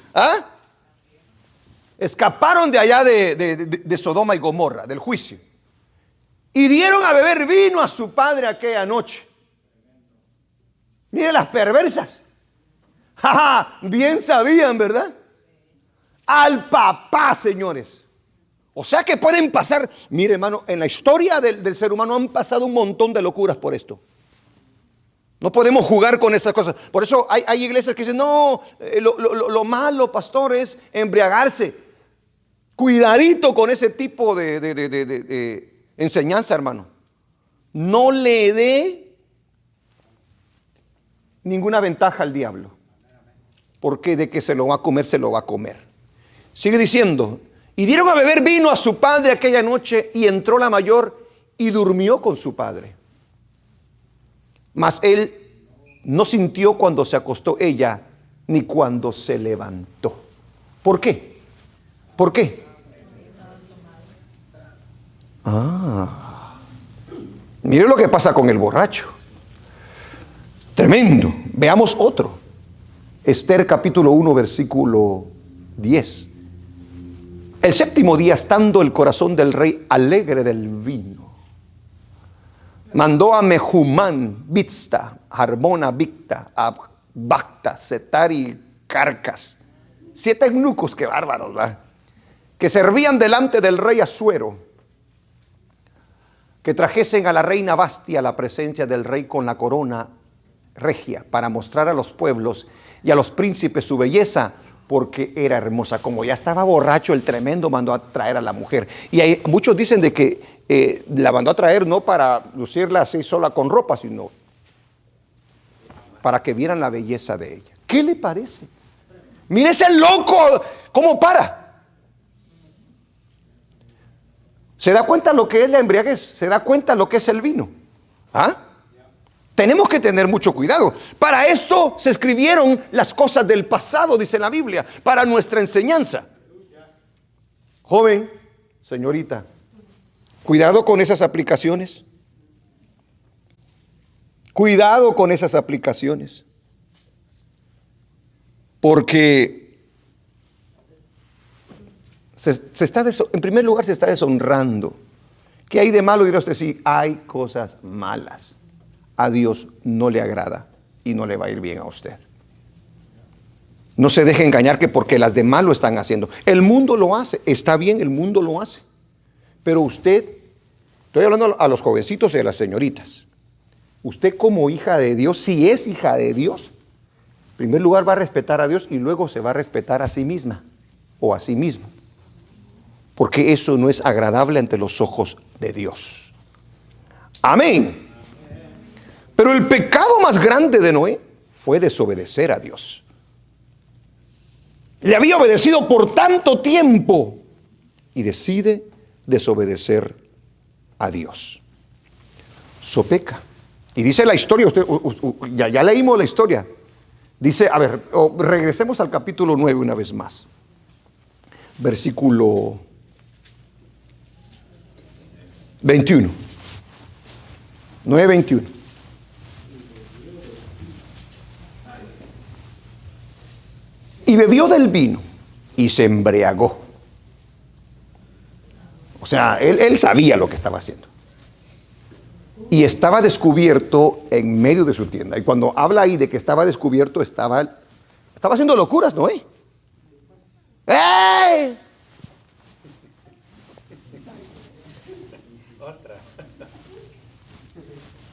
escaparon de allá de Sodoma y Gomorra, del juicio. Y dieron a beber vino a su padre aquella noche. Miren las perversas. Bien sabían, ¿verdad? Al papá, señores. O sea que pueden pasar, mire hermano, en la historia del ser humano han pasado un montón de locuras por esto. No podemos jugar con estas cosas. Por eso hay iglesias que dicen, no, lo malo, pastor, es embriagarse. Cuidadito con ese tipo de enseñanza, hermano. No le dé ninguna ventaja al diablo. Porque de que se lo va a comer, se lo va a comer. Sigue diciendo, y dieron a beber vino a su padre aquella noche, y entró la mayor y durmió con su padre. Mas él no sintió cuando se acostó ella, ni cuando se levantó. ¿Por qué? ¿Por qué? Mire lo que pasa con el borracho. Tremendo. Veamos otro. Esther capítulo 1, versículo 10. El séptimo día, estando el corazón del rey alegre del vino, mandó a Mehumán, Bizta, Harbona, Bicta, Bacta, Setar y Carcas, 7 eunucos, que bárbaros, ¿verdad?, que servían delante del rey Asuero, que trajesen a la reina Vastia a la presencia del rey con la corona regia, para mostrar a los pueblos y a los príncipes su belleza, porque era hermosa. Como ya estaba borracho, el tremendo mandó a traer a la mujer. Y muchos dicen de que la mandó a traer no para lucirla así sola con ropa, sino para que vieran la belleza de ella. ¿Qué le parece? Mire ese loco, ¿cómo para? ¿Se da cuenta lo que es la embriaguez? ¿Se da cuenta lo que es el vino? Tenemos que tener mucho cuidado. Para esto se escribieron las cosas del pasado, dice la Biblia, para nuestra enseñanza. Joven, señorita, cuidado con esas aplicaciones. Cuidado con esas aplicaciones. Porque en primer lugar se está deshonrando. ¿Qué hay de malo? Dirá usted, sí, hay cosas malas. A Dios no le agrada y no le va a ir bien a usted. No se deje engañar que porque las demás lo están haciendo. El mundo lo hace, está bien, el mundo lo hace. Pero usted, estoy hablando a los jovencitos y a las señoritas. Usted como hija de Dios, si es hija de Dios, en primer lugar va a respetar a Dios y luego se va a respetar a sí misma o a sí mismo. Porque eso no es agradable ante los ojos de Dios. Amén. Pero el pecado más grande de Noé fue desobedecer a Dios. Le había obedecido por tanto tiempo y decide desobedecer a Dios. Peca. Y dice la historia, ya leímos la historia. Dice, a ver, regresemos al capítulo 9 una vez más. Versículo 21. 9:21. Y bebió del vino y se embriagó. O sea, él sabía lo que estaba haciendo. Y estaba descubierto en medio de su tienda. Y cuando habla ahí de que estaba descubierto, estaba haciendo locuras, ¿no? ¡Ey!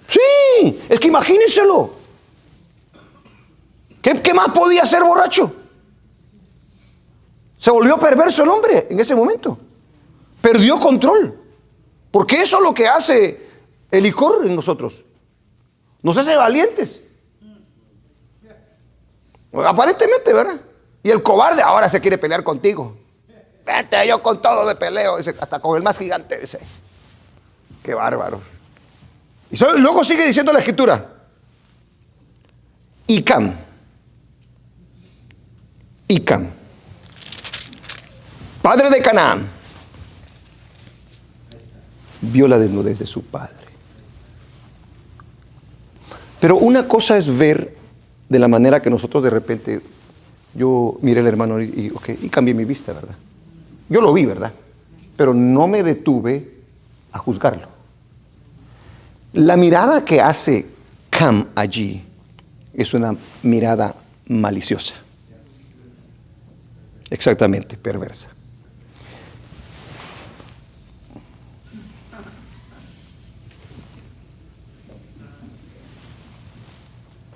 Sí, es que imagínenselo. ¿Qué más podía hacer borracho? Se volvió perverso el hombre en ese momento. Perdió control. Porque eso es lo que hace el licor en nosotros. Nos hace valientes. Aparentemente, ¿verdad? Y el cobarde ahora se quiere pelear contigo. Vete, yo con todo de peleo. Dice, hasta con el más gigante. Dice. Qué bárbaro. Y luego sigue diciendo la escritura. Y Cam, padre de Canaán, vio la desnudez de su padre. Pero una cosa es ver de la manera que nosotros de repente, yo miré al hermano y cambié mi vista, ¿verdad? Yo lo vi, ¿verdad? Pero no me detuve a juzgarlo. La mirada que hace Cam allí es una mirada maliciosa. Exactamente, perversa.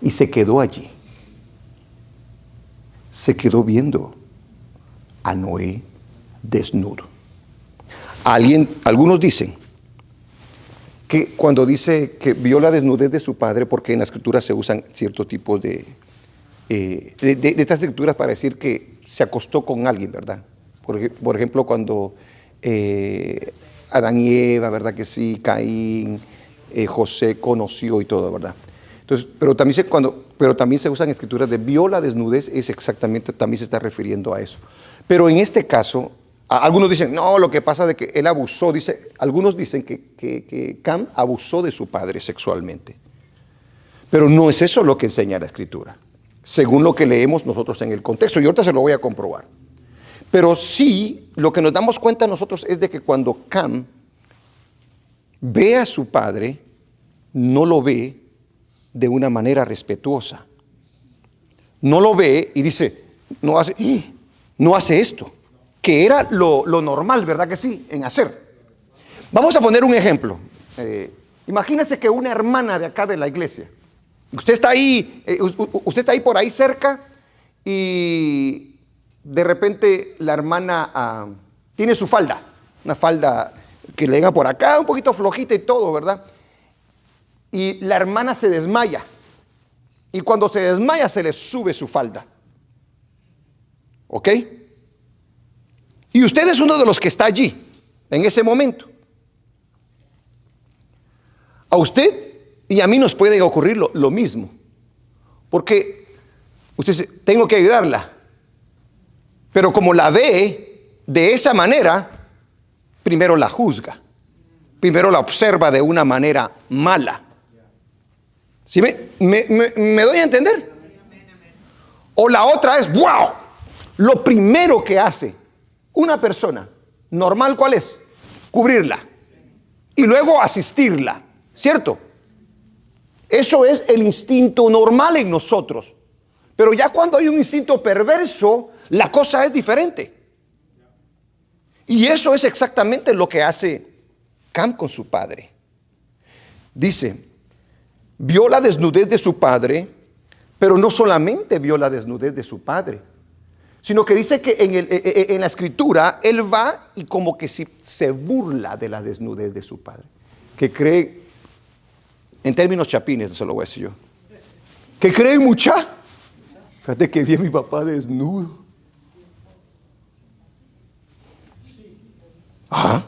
Y se quedó allí. Se quedó viendo a Noé desnudo. Algunos dicen que cuando dice que vio la desnudez de su padre, porque en la escritura se usan ciertos tipos de estas escrituras para decir que se acostó con alguien, ¿verdad? Por ejemplo, cuando Adán y Eva, ¿verdad que sí? Caín, José conoció y todo, ¿verdad? Entonces, pero también se usan escrituras de vio la desnudez, es exactamente, también se está refiriendo a eso. Pero en este caso, algunos dicen, no, lo que pasa es que él abusó, algunos dicen que Cam abusó de su padre sexualmente. Pero no es eso lo que enseña la escritura, según lo que leemos nosotros en el contexto. Y ahorita se lo voy a comprobar. Pero sí, lo que nos damos cuenta nosotros es de que cuando Cam ve a su padre, no lo ve de una manera respetuosa. No lo ve y dice, no hace esto, que era lo normal, ¿verdad que sí? En hacer. Vamos a poner un ejemplo. Imagínese que una hermana de acá de la iglesia, usted está ahí por ahí cerca y de repente la hermana tiene su falda, una falda que le llega por acá, un poquito flojita y todo, ¿verdad? Y la hermana se desmaya. Y cuando se desmaya se le sube su falda. ¿Ok? Y usted es uno de los que está allí, en ese momento. A usted y a mí nos puede ocurrir lo mismo. Porque usted dice, tengo que ayudarla. Pero como la ve, de esa manera, primero la juzga, primero la observa de una manera mala. ¿Sí me doy a entender? O la otra es, wow, lo primero que hace una persona normal, ¿cuál es? Cubrirla y luego asistirla, ¿cierto? Eso es el instinto normal en nosotros. Pero ya cuando hay un instinto perverso, la cosa es diferente. Y eso es exactamente lo que hace Cam con su padre. Dice, vio la desnudez de su padre, pero no solamente vio la desnudez de su padre, sino que dice que en la escritura él va y como que se burla de la desnudez de su padre. Que cree, en términos chapines, se lo voy a decir yo, que cree mucha. Fíjate que vi a mi papá desnudo. Ajá.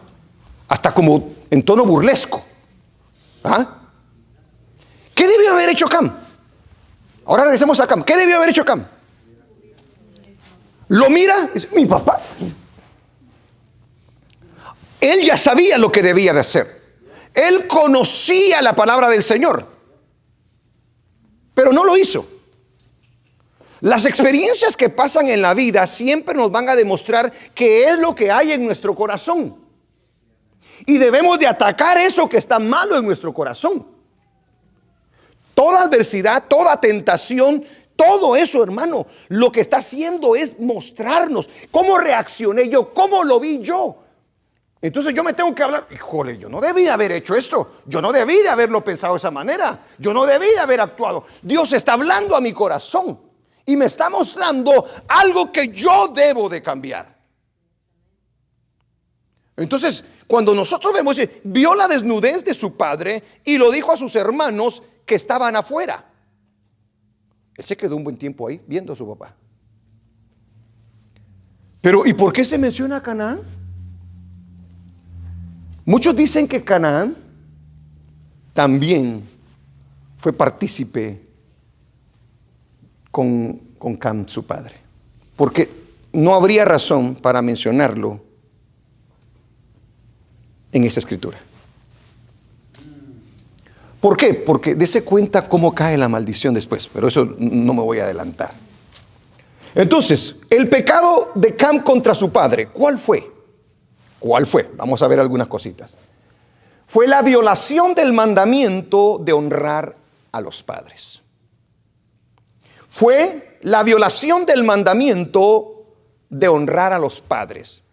Hasta como en tono burlesco. ¿Ah? ¿Qué debió haber hecho Cam? Ahora regresemos a Cam. ¿Qué debió haber hecho Cam? Lo mira, es mi papá. Él ya sabía lo que debía de hacer. Él conocía la palabra del Señor, pero no lo hizo. Las experiencias que pasan en la vida siempre nos van a demostrar qué es lo que hay en nuestro corazón. Y debemos de atacar eso que está malo en nuestro corazón. Toda adversidad, toda tentación, todo eso, hermano, lo que está haciendo es mostrarnos cómo reaccioné yo, cómo lo vi yo. Entonces yo me tengo que hablar, híjole, yo no debí de haber hecho esto, yo no debí de haberlo pensado de esa manera, yo no debí de haber actuado. Dios está hablando a mi corazón y me está mostrando algo que yo debo de cambiar. Entonces, cuando nosotros vemos, vio la desnudez de su padre y lo dijo a sus hermanos que estaban afuera. Él se quedó un buen tiempo ahí viendo a su papá. Pero, ¿y por qué se menciona a Canaán? Muchos dicen que Canaán también fue partícipe con Cam, su padre, porque no habría razón para mencionarlo en esa escritura. ¿Por qué? Porque dése cuenta cómo cae la maldición después, pero eso no me voy a adelantar. Entonces, el pecado de Cam contra su padre, ¿cuál fue? ¿Cuál fue? Vamos a ver algunas cositas. Fue la violación del mandamiento de honrar a los padres. Fue la violación del mandamiento de honrar a los padres.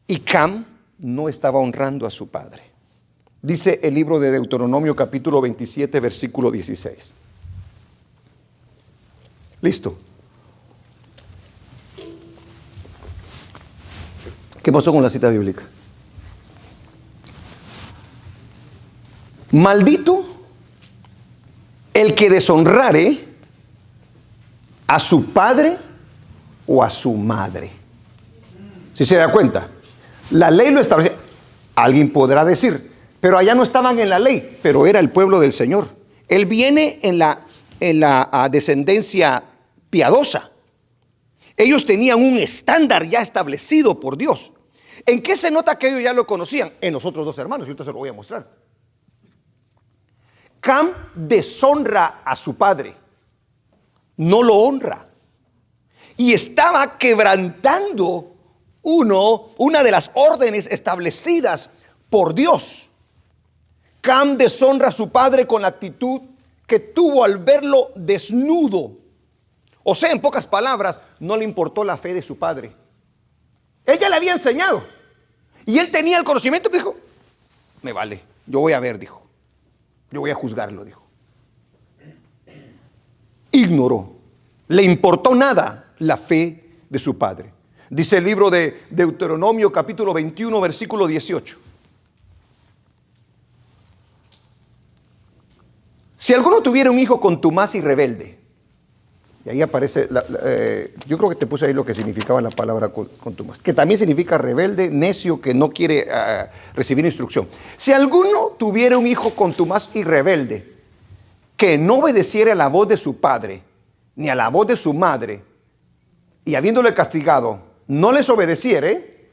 Y Cam no estaba honrando a su padre. Dice el libro de Deuteronomio capítulo 27, versículo 16. Listo. ¿Qué pasó con la cita bíblica? Maldito el que deshonrare a su padre o a su madre. ¿Sí se da cuenta? La ley lo establece. Alguien podrá decir, pero allá no estaban en la ley, pero era el pueblo del Señor. Él viene en la descendencia piadosa. Ellos tenían un estándar ya establecido por Dios. ¿En qué se nota que ellos ya lo conocían? En los otros dos hermanos, y ahorita se lo voy a mostrar. Cam deshonra a su padre, no lo honra, y estaba quebrantando una de las órdenes establecidas por Dios. Cam deshonra a su padre con la actitud que tuvo al verlo desnudo. O sea, en pocas palabras, no le importó la fe de su padre. Ella le había enseñado y él tenía el conocimiento, dijo, me vale, yo voy a ver, dijo, yo voy a juzgarlo, dijo. Ignoró, le importó nada la fe de su padre. Dice el libro de Deuteronomio capítulo 21, versículo 18. Si alguno tuviera un hijo contumaz y rebelde, y ahí aparece, yo creo que te puse ahí lo que significaba la palabra contumaz, que también significa rebelde, necio, que no quiere recibir instrucción. Si alguno tuviera un hijo contumaz y rebelde, que no obedeciera a la voz de su padre, ni a la voz de su madre, y habiéndole castigado, no les obedeciere,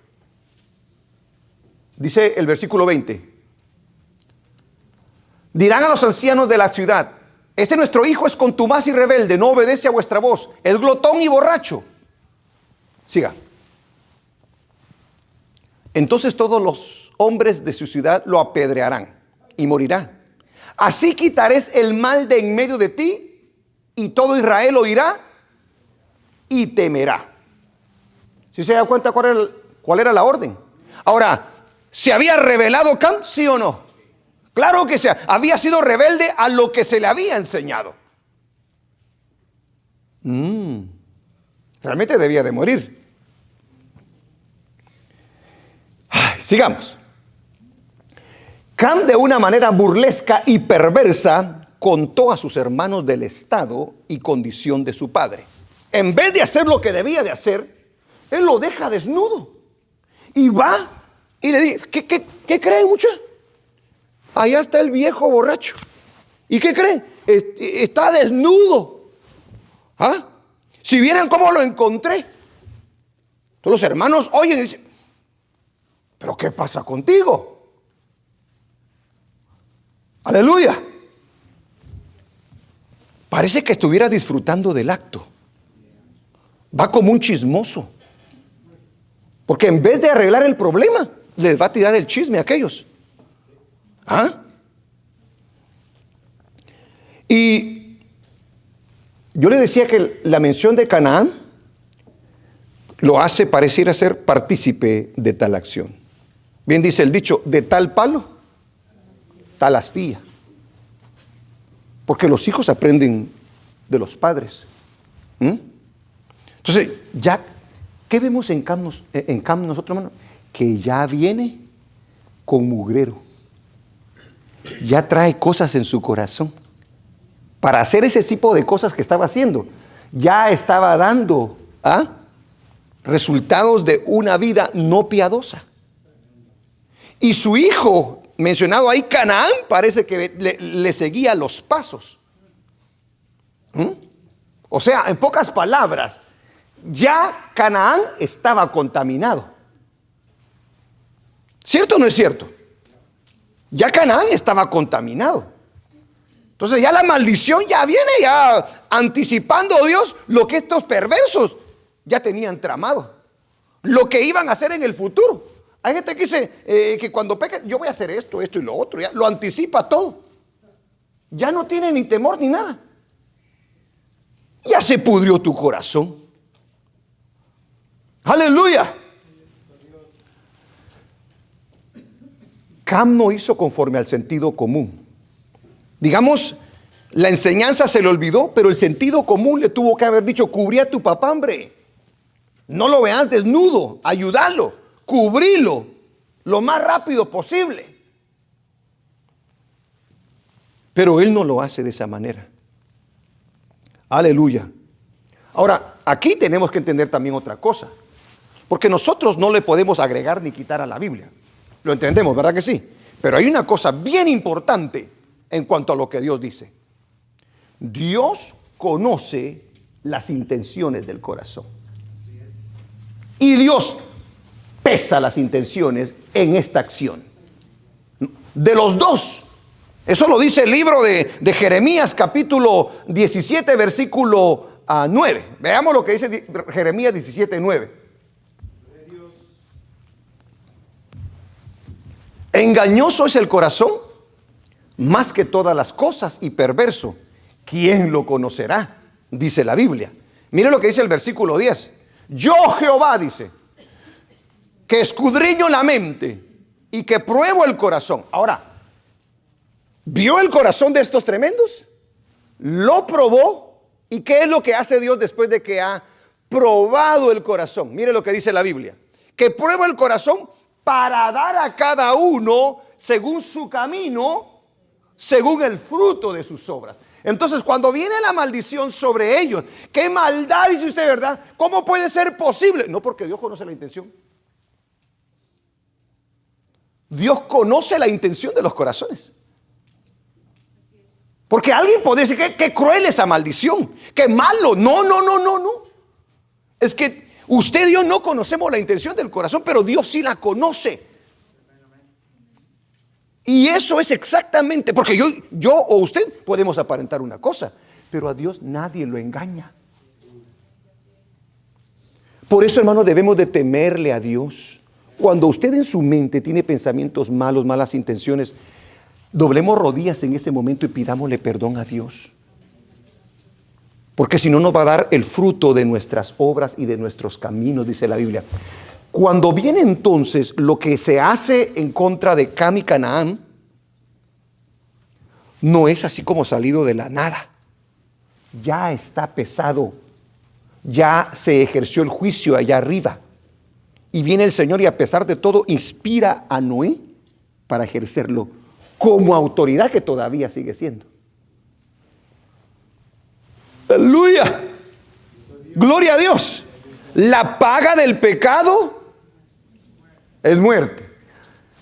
Dice el versículo 20. Dirán a los ancianos de la ciudad: este nuestro hijo es contumaz y rebelde, no obedece a vuestra voz, es glotón y borracho. Siga. Entonces todos los hombres de su ciudad lo apedrearán y morirá. Así quitaréis el mal de en medio de ti, y todo Israel oirá y temerá. ¿Sí se da cuenta cuál era la orden? Ahora, ¿se había rebelado Cam? ¿Sí o no? Claro que se había sido rebelde a lo que se le había enseñado. Realmente debía de morir. Sigamos. Cam, de una manera burlesca y perversa, contó a sus hermanos del estado y condición de su padre. En vez de hacer lo que debía de hacer, él lo deja desnudo. Y va y le dice: ¿Qué creen, muchachos? Allá está el viejo borracho. ¿Y qué creen? Está desnudo. ¿Ah? Si vieran cómo lo encontré. Todos los hermanos oyen y dicen: ¿pero qué pasa contigo? Aleluya. Parece que estuviera disfrutando del acto. Va como un chismoso. Porque en vez de arreglar el problema, les va a tirar el chisme a aquellos. ¿Ah? Y yo le decía que la mención de Canaán lo hace pareciera ser partícipe de tal acción. Bien dice el dicho: de tal palo, tal astilla. Porque los hijos aprenden de los padres. Entonces, ya, ¿qué vemos en Cam nosotros, hermano? Que ya viene con mugrero. Ya trae cosas en su corazón. Para hacer ese tipo de cosas que estaba haciendo, ya estaba dando resultados de una vida no piadosa. Y su hijo, mencionado ahí, Canaán, parece que le seguía los pasos. O sea, en pocas palabras, ya Canaán estaba contaminado. ¿Cierto o no es cierto? Ya Canaán estaba contaminado. Entonces ya la maldición ya viene, ya anticipando a Dios lo que estos perversos ya tenían tramado, lo que iban a hacer en el futuro. Hay gente que dice que cuando peca, yo voy a hacer esto y lo otro, ya lo anticipa todo. Ya no tiene ni temor ni nada. Ya se pudrió tu corazón. Aleluya. Cam no hizo conforme al sentido común. Digamos, la enseñanza se le olvidó, pero el sentido común le tuvo que haber dicho: cubrí a tu papá, hombre. No lo veas desnudo, ayúdalo, cubrilo lo más rápido posible. Pero él no lo hace de esa manera. Aleluya. Ahora, aquí tenemos que entender también otra cosa, porque nosotros no le podemos agregar ni quitar a la Biblia. Lo entendemos, ¿verdad que sí? Pero hay una cosa bien importante en cuanto a lo que Dios dice. Dios conoce las intenciones del corazón. Y Dios pesa las intenciones en esta acción. De los dos. Eso lo dice el libro de Jeremías, capítulo 17, versículo 9. Veamos lo que dice Jeremías 17, 9. Engañoso es el corazón más que todas las cosas y perverso. ¿Quién lo conocerá? Dice la Biblia. Mire lo que dice el versículo 10. Yo, Jehová, dice, que escudriño la mente y que pruebo el corazón. Ahora, ¿vio el corazón de estos tremendos? Lo probó. ¿Y qué es lo que hace Dios después de que ha probado el corazón? Mire lo que dice la Biblia. Que prueba el corazón para dar a cada uno según su camino, según el fruto de sus obras. Entonces, cuando viene la maldición sobre ellos, ¿qué maldad dice usted, verdad? ¿Cómo puede ser posible? No, porque Dios conoce la intención. Dios conoce la intención de los corazones. Porque alguien podría decir que cruel esa maldición, que malo. No. Es que usted y yo no conocemos la intención del corazón, pero Dios sí la conoce. Y eso es exactamente, porque yo o usted podemos aparentar una cosa, pero a Dios nadie lo engaña. Por eso, hermano, debemos de temerle a Dios. Cuando usted en su mente tiene pensamientos malos, malas intenciones, doblemos rodillas en ese momento y pidámosle perdón a Dios. Porque si no nos va a dar el fruto de nuestras obras y de nuestros caminos, dice la Biblia. Cuando viene entonces lo que se hace en contra de Cam y Canaán, no es así como salido de la nada. Ya está pesado. Ya se ejerció el juicio allá arriba. Y viene el Señor y a pesar de todo inspira a Noé para ejercerlo como autoridad que todavía sigue siendo. Aleluya. Gloria a Dios. La paga del pecado es muerte.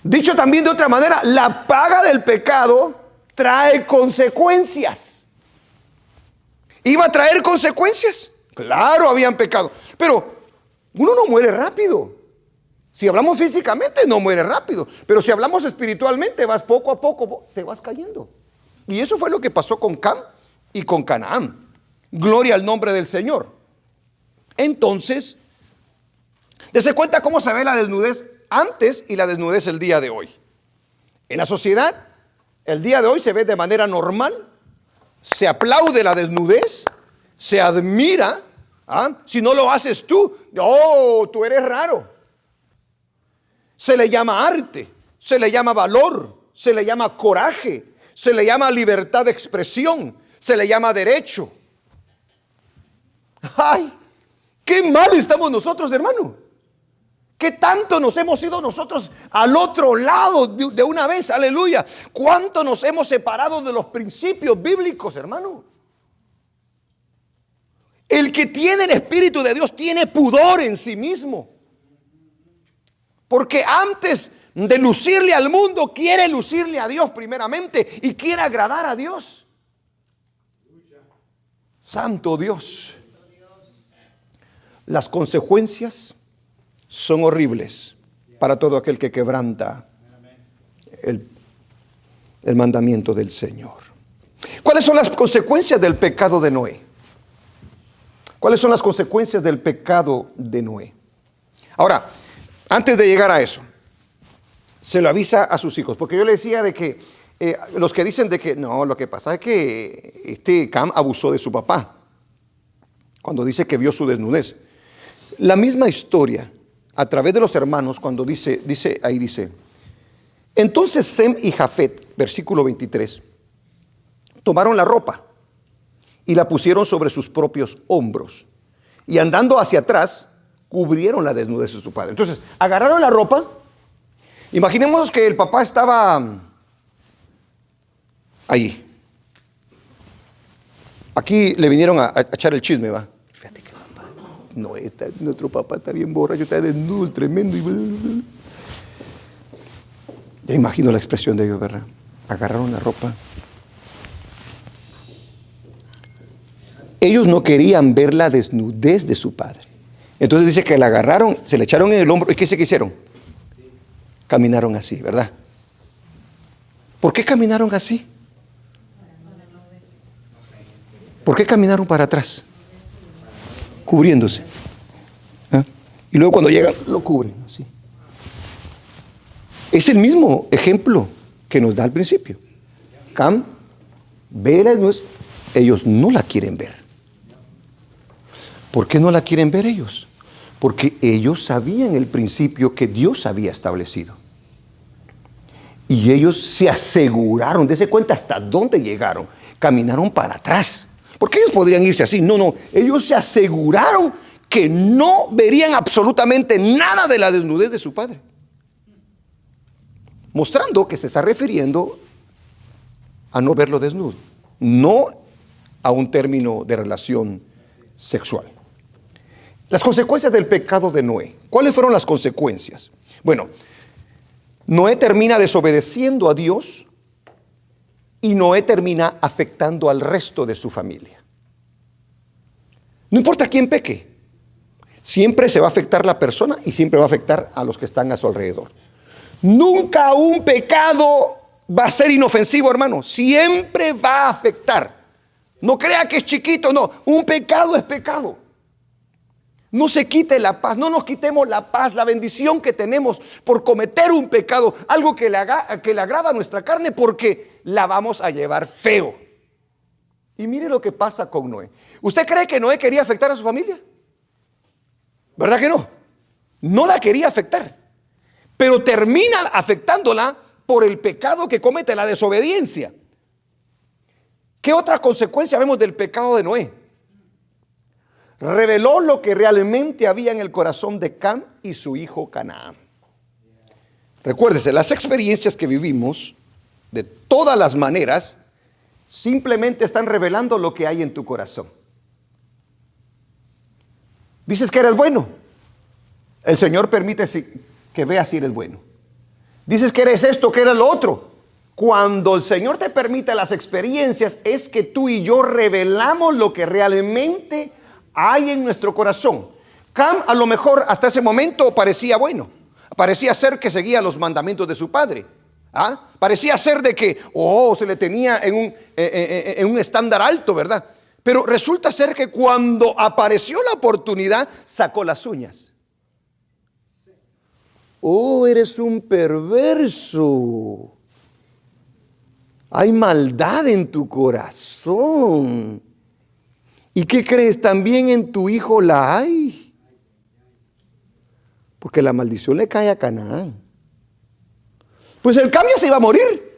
Dicho también de otra manera, la paga del pecado trae consecuencias. ¿Iba a traer consecuencias? Claro, habían pecado. Pero uno no muere rápido. Si hablamos físicamente, no muere rápido. Pero si hablamos espiritualmente, vas poco a poco, te vas cayendo. Y eso fue lo que pasó con Cam y con Canaán. Gloria al nombre del Señor. Entonces, dése cuenta cómo se ve la desnudez antes y la desnudez el día de hoy. En la sociedad, el día de hoy se ve de manera normal. Se aplaude la desnudez, se admira. Si no lo haces tú, tú eres raro. Se le llama arte, se le llama valor, se le llama coraje, se le llama libertad de expresión, se le llama derecho. ¡Ay! ¡Qué mal estamos nosotros, hermano! ¿Qué tanto nos hemos ido nosotros al otro lado de una vez? ¡Aleluya! ¿Cuánto nos hemos separado de los principios bíblicos, hermano? El que tiene el Espíritu de Dios tiene pudor en sí mismo. Porque antes de lucirle al mundo, quiere lucirle a Dios primeramente y quiere agradar a Dios. Santo Dios. Las consecuencias son horribles para todo aquel que quebranta el mandamiento del Señor. ¿Cuáles son las consecuencias del pecado de Noé? ¿Cuáles son las consecuencias del pecado de Noé? Ahora, antes de llegar a eso, se lo avisa a sus hijos, porque yo le decía de que los que dicen de que no, lo que pasa es que Cam abusó de su papá, cuando dice que vio su desnudez. La misma historia, a través de los hermanos, cuando dice, entonces Sem y Jafet, versículo 23, tomaron la ropa y la pusieron sobre sus propios hombros, y andando hacia atrás, cubrieron la desnudez de su padre. Entonces, agarraron la ropa. Imaginemos que el papá estaba ahí. Aquí le vinieron a echar el chisme, ¿va? Fíjate que papá, nuestro papá está bien borracho, está desnudo, tremendo. Ya imagino la expresión de ellos, ¿verdad? Agarraron la ropa. Ellos no querían ver la desnudez de su padre. Entonces dice que la agarraron, se le echaron en el hombro. ¿Y qué se hicieron? Caminaron así, ¿verdad? ¿Por qué caminaron así? ¿Por qué caminaron para atrás? Cubriéndose. Y luego cuando llegan, lo cubren así. Es el mismo ejemplo que nos da al principio. Cam ve la desnudez, ellos no la quieren ver. ¿Por qué no la quieren ver ellos? Porque ellos sabían el principio que Dios había establecido. Y ellos se aseguraron, dése cuenta hasta dónde llegaron. Caminaron para atrás. Porque ellos podrían irse así. No, ellos se aseguraron que no verían absolutamente nada de la desnudez de su padre. Mostrando que se está refiriendo a no verlo desnudo. No a un término de relación sexual. Las consecuencias del pecado de Noé. ¿Cuáles fueron las consecuencias? Bueno, Noé termina desobedeciendo a Dios y Noé termina afectando al resto de su familia. No importa quién peque, siempre se va a afectar la persona y siempre va a afectar a los que están a su alrededor. Nunca un pecado va a ser inofensivo, hermano. Siempre va a afectar. No crea que es chiquito, no. Un pecado es pecado. No se quite la paz, no nos quitemos la paz, la bendición que tenemos por cometer un pecado, algo que le agrada a nuestra carne, porque la vamos a llevar feo. Y mire lo que pasa con Noé. ¿Usted cree que Noé quería afectar a su familia? ¿Verdad que no? No la quería afectar, pero termina afectándola por el pecado que comete, la desobediencia. ¿Qué otra consecuencia vemos del pecado de Noé? Reveló lo que realmente había en el corazón de Cam y su hijo Canaán. Recuérdese, las experiencias que vivimos, de todas las maneras, simplemente están revelando lo que hay en tu corazón. Dices que eres bueno, el Señor permite que veas si eres bueno. Dices que eres esto, que eres lo otro. Cuando el Señor te permite las experiencias, es que tú y yo revelamos lo que realmente hay en nuestro corazón. Cam a lo mejor hasta ese momento parecía bueno, parecía ser que seguía los mandamientos de su padre. Parecía ser de que se le tenía en un estándar alto, ¿verdad? Pero resulta ser que cuando apareció la oportunidad, sacó las uñas. Eres un perverso. Hay maldad en tu corazón. ¿Y qué crees? También en tu hijo la hay. Porque la maldición le cae a Canaán. Pues el Cam ya se iba a morir.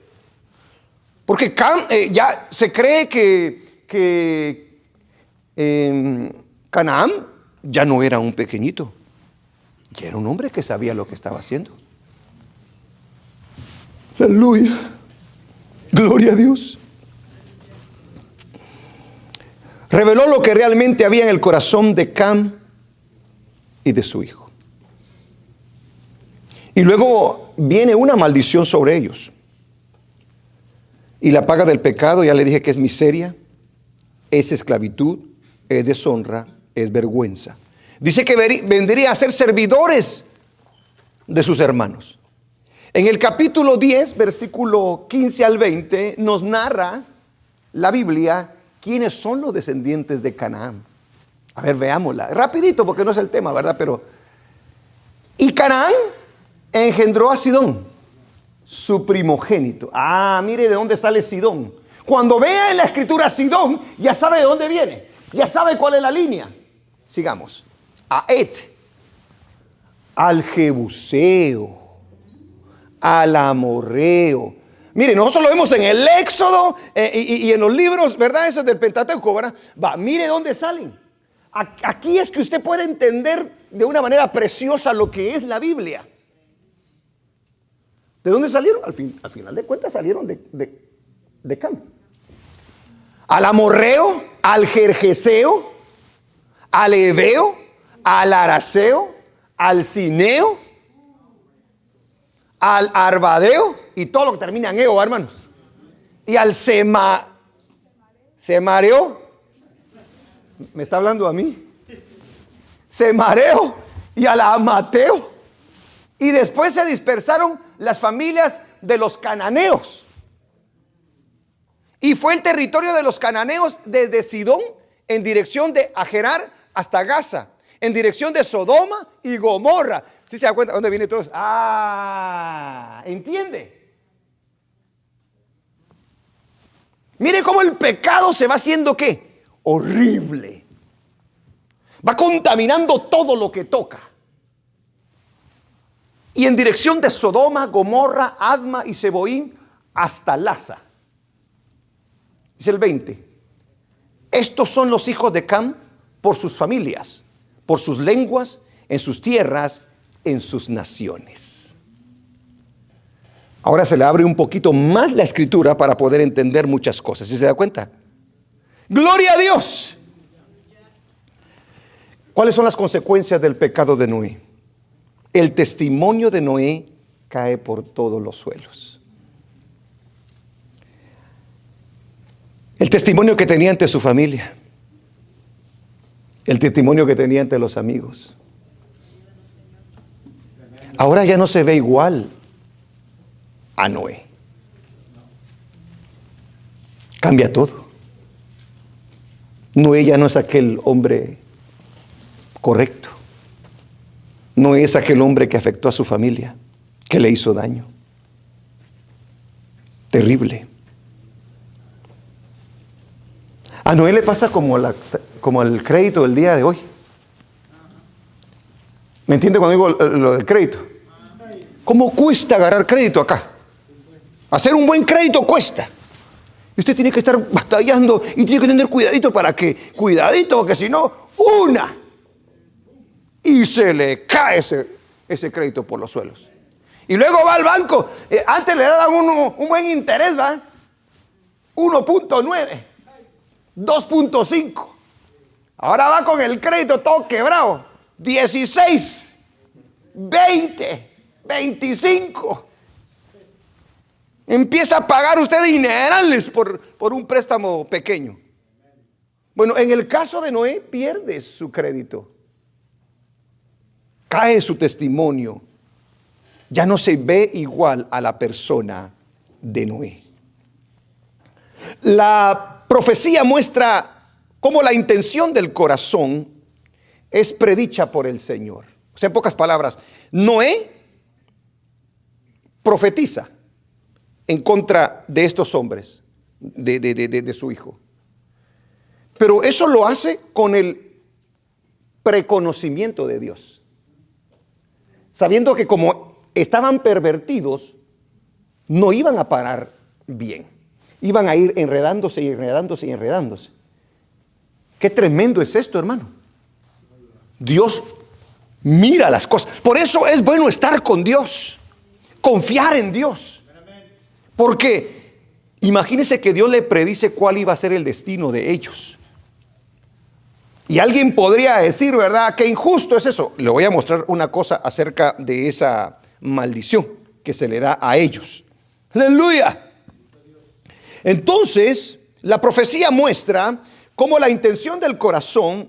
Porque Cam ya se cree que Canaán ya no era un pequeñito. Ya era un hombre que sabía lo que estaba haciendo. Aleluya. Gloria a Dios. Reveló lo que realmente había en el corazón de Cam y de su hijo. Y luego viene una maldición sobre ellos. Y la paga del pecado, ya le dije que es miseria, es esclavitud, es deshonra, es vergüenza. Dice que vendría a ser servidores de sus hermanos. En el capítulo 10, versículo 15 al 20, nos narra la Biblia quiénes son los descendientes de Canaán. A ver, veámosla. Rapidito, porque no es el tema, ¿verdad? Y Canaán engendró a Sidón, su primogénito. Mire de dónde sale Sidón. Cuando vea en la escritura Sidón, ya sabe de dónde viene. Ya sabe cuál es la línea. Sigamos. A Et, al Jebuseo, al Amorreo. Mire, nosotros lo vemos en el Éxodo y en los libros, ¿verdad? Esos del Pentateuco, ¿verdad? Mire dónde salen. Aquí es que usted puede entender de una manera preciosa lo que es la Biblia. ¿De dónde salieron? Al final de cuentas salieron de Cam. Al Amorreo, al Gergeseo, al Heveo, al Araceo, al Cineo, al Arbadeo y todo lo que termina en eo, hermanos. Y al Semareo. ¿Me está hablando a mí? Semareo y al Amateo. Y después se dispersaron las familias de los cananeos. Y fue el territorio de los cananeos desde Sidón en dirección de Agerar hasta Gaza, en dirección de Sodoma y Gomorra. ¿Sí se da cuenta dónde viene todo eso? ¿Entiende? Mire cómo el pecado se va haciendo ¿qué? Horrible. Va contaminando todo lo que toca. Y en dirección de Sodoma, Gomorra, Adma y Seboín hasta Laza. Dice el 20. Estos son los hijos de Cam por sus familias, por sus lenguas, en sus tierras, en sus naciones. Ahora se le abre un poquito más la escritura para poder entender muchas cosas. ¿Sí se da cuenta? ¡Gloria a Dios! ¿Cuáles son las consecuencias del pecado de Noé? El testimonio de Noé cae por todos los suelos. El testimonio que tenía ante su familia. El testimonio que tenía ante los amigos. Ahora ya no se ve igual a Noé. Cambia todo. Noé ya no es aquel hombre correcto. No es aquel hombre que afectó a su familia, que le hizo daño. Terrible. A Noé le pasa como el crédito del día de hoy. ¿Me entiende cuando digo lo del crédito? ¿Cómo cuesta agarrar crédito acá? Hacer un buen crédito cuesta. Y usted tiene que estar batallando y tiene que tener cuidadito porque si no, y se le cae ese crédito por los suelos. Y luego va al banco. Antes le daban un buen interés, ¿va? 1.9, 2.5. Ahora va con el crédito todo quebrado. 16, 20, 25. Empieza a pagar usted dinerales por un préstamo pequeño. Bueno, en el caso de Noé, pierde su crédito. Cae su testimonio. Ya no se ve igual a la persona de Noé. La profecía muestra cómo la intención del corazón es predicha por el Señor. O sea, en pocas palabras, Noé profetiza en contra de estos hombres, de su hijo. Pero eso lo hace con el preconocimiento de Dios. Sabiendo que como estaban pervertidos, no iban a parar bien. Iban a ir enredándose y enredándose y enredándose. Qué tremendo es esto, hermano. Dios mira las cosas. Por eso es bueno estar con Dios, confiar en Dios. Porque imagínese que Dios le predice cuál iba a ser el destino de ellos. Y alguien podría decir, ¿verdad?, qué injusto es eso. Le voy a mostrar una cosa acerca de esa maldición que se le da a ellos. ¡Aleluya! Entonces, la profecía muestra cómo la intención del corazón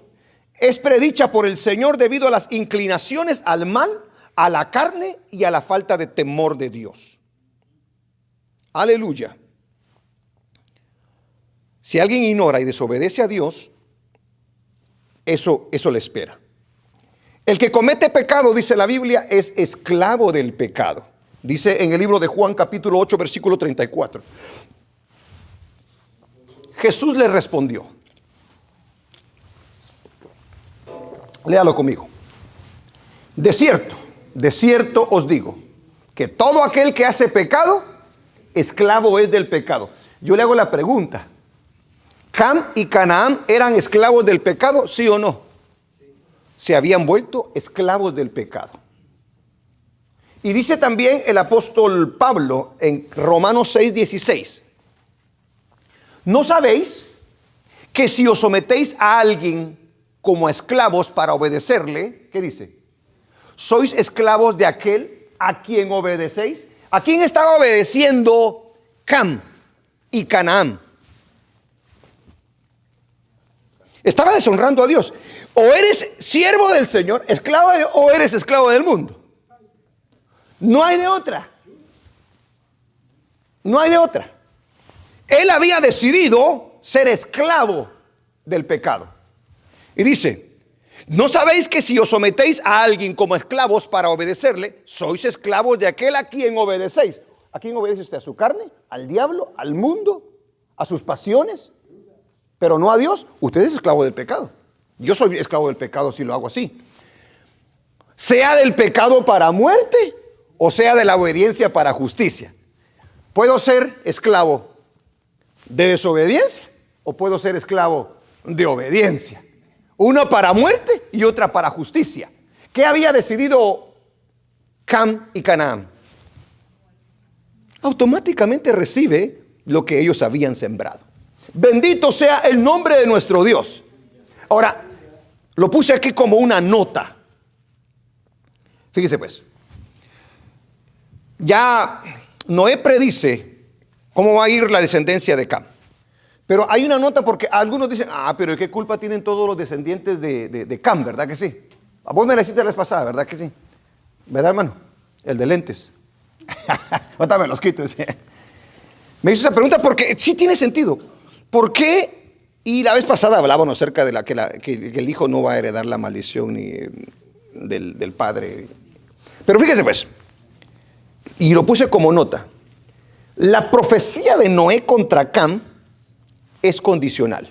es predicha por el Señor debido a las inclinaciones al mal, a la carne y a la falta de temor de Dios. Aleluya. Si alguien ignora y desobedece a Dios, eso le espera. El que comete pecado, dice la Biblia, es esclavo del pecado. Dice en el libro de Juan capítulo 8 versículo 34. Jesús le respondió. Léalo conmigo. De cierto os digo, que todo aquel que hace pecado, esclavo es del pecado. Yo le hago la pregunta: ¿Cam y Canaán eran esclavos del pecado, sí o no? Se habían vuelto esclavos del pecado. Y dice también el apóstol Pablo en Romanos 6:16: ¿no sabéis que si os sometéis a alguien como a esclavos para obedecerle, qué dice? Sois esclavos de aquel a quien obedecéis. ¿A quién estaba obedeciendo Cam y Canaán? Estaba deshonrando a Dios. O eres siervo del Señor, esclavo o eres esclavo del mundo. No hay de otra. No hay de otra. Él había decidido ser esclavo del pecado. Y dice: ¿no sabéis que si os sometéis a alguien como esclavos para obedecerle, sois esclavos de aquel a quien obedecéis? ¿A quién obedece usted? ¿A su carne? ¿Al diablo? ¿Al mundo? ¿A sus pasiones? Pero no a Dios. Usted es esclavo del pecado. Yo soy esclavo del pecado si lo hago así. Sea del pecado para muerte o sea de la obediencia para justicia. ¿Puedo ser esclavo de desobediencia o puedo ser esclavo de obediencia? Una para muerte y otra para justicia. ¿Qué había decidido Cam y Canaán? Automáticamente recibe lo que ellos habían sembrado. Bendito sea el nombre de nuestro Dios. Ahora, lo puse aquí como una nota. Fíjese pues. Ya Noé predice cómo va a ir la descendencia de Cam. Pero hay una nota porque algunos dicen: pero ¿qué culpa tienen todos los descendientes de Cam? ¿Verdad que sí? Vos me la hiciste la vez pasada, ¿verdad que sí? ¿Verdad, hermano? El de lentes. Ahorita me los quito. Me hizo esa pregunta porque sí tiene sentido. ¿Por qué? Y la vez pasada hablábamos acerca de que el hijo no va a heredar la maldición ni del padre. Pero fíjese pues, y lo puse como nota, la profecía de Noé contra Cam es condicional.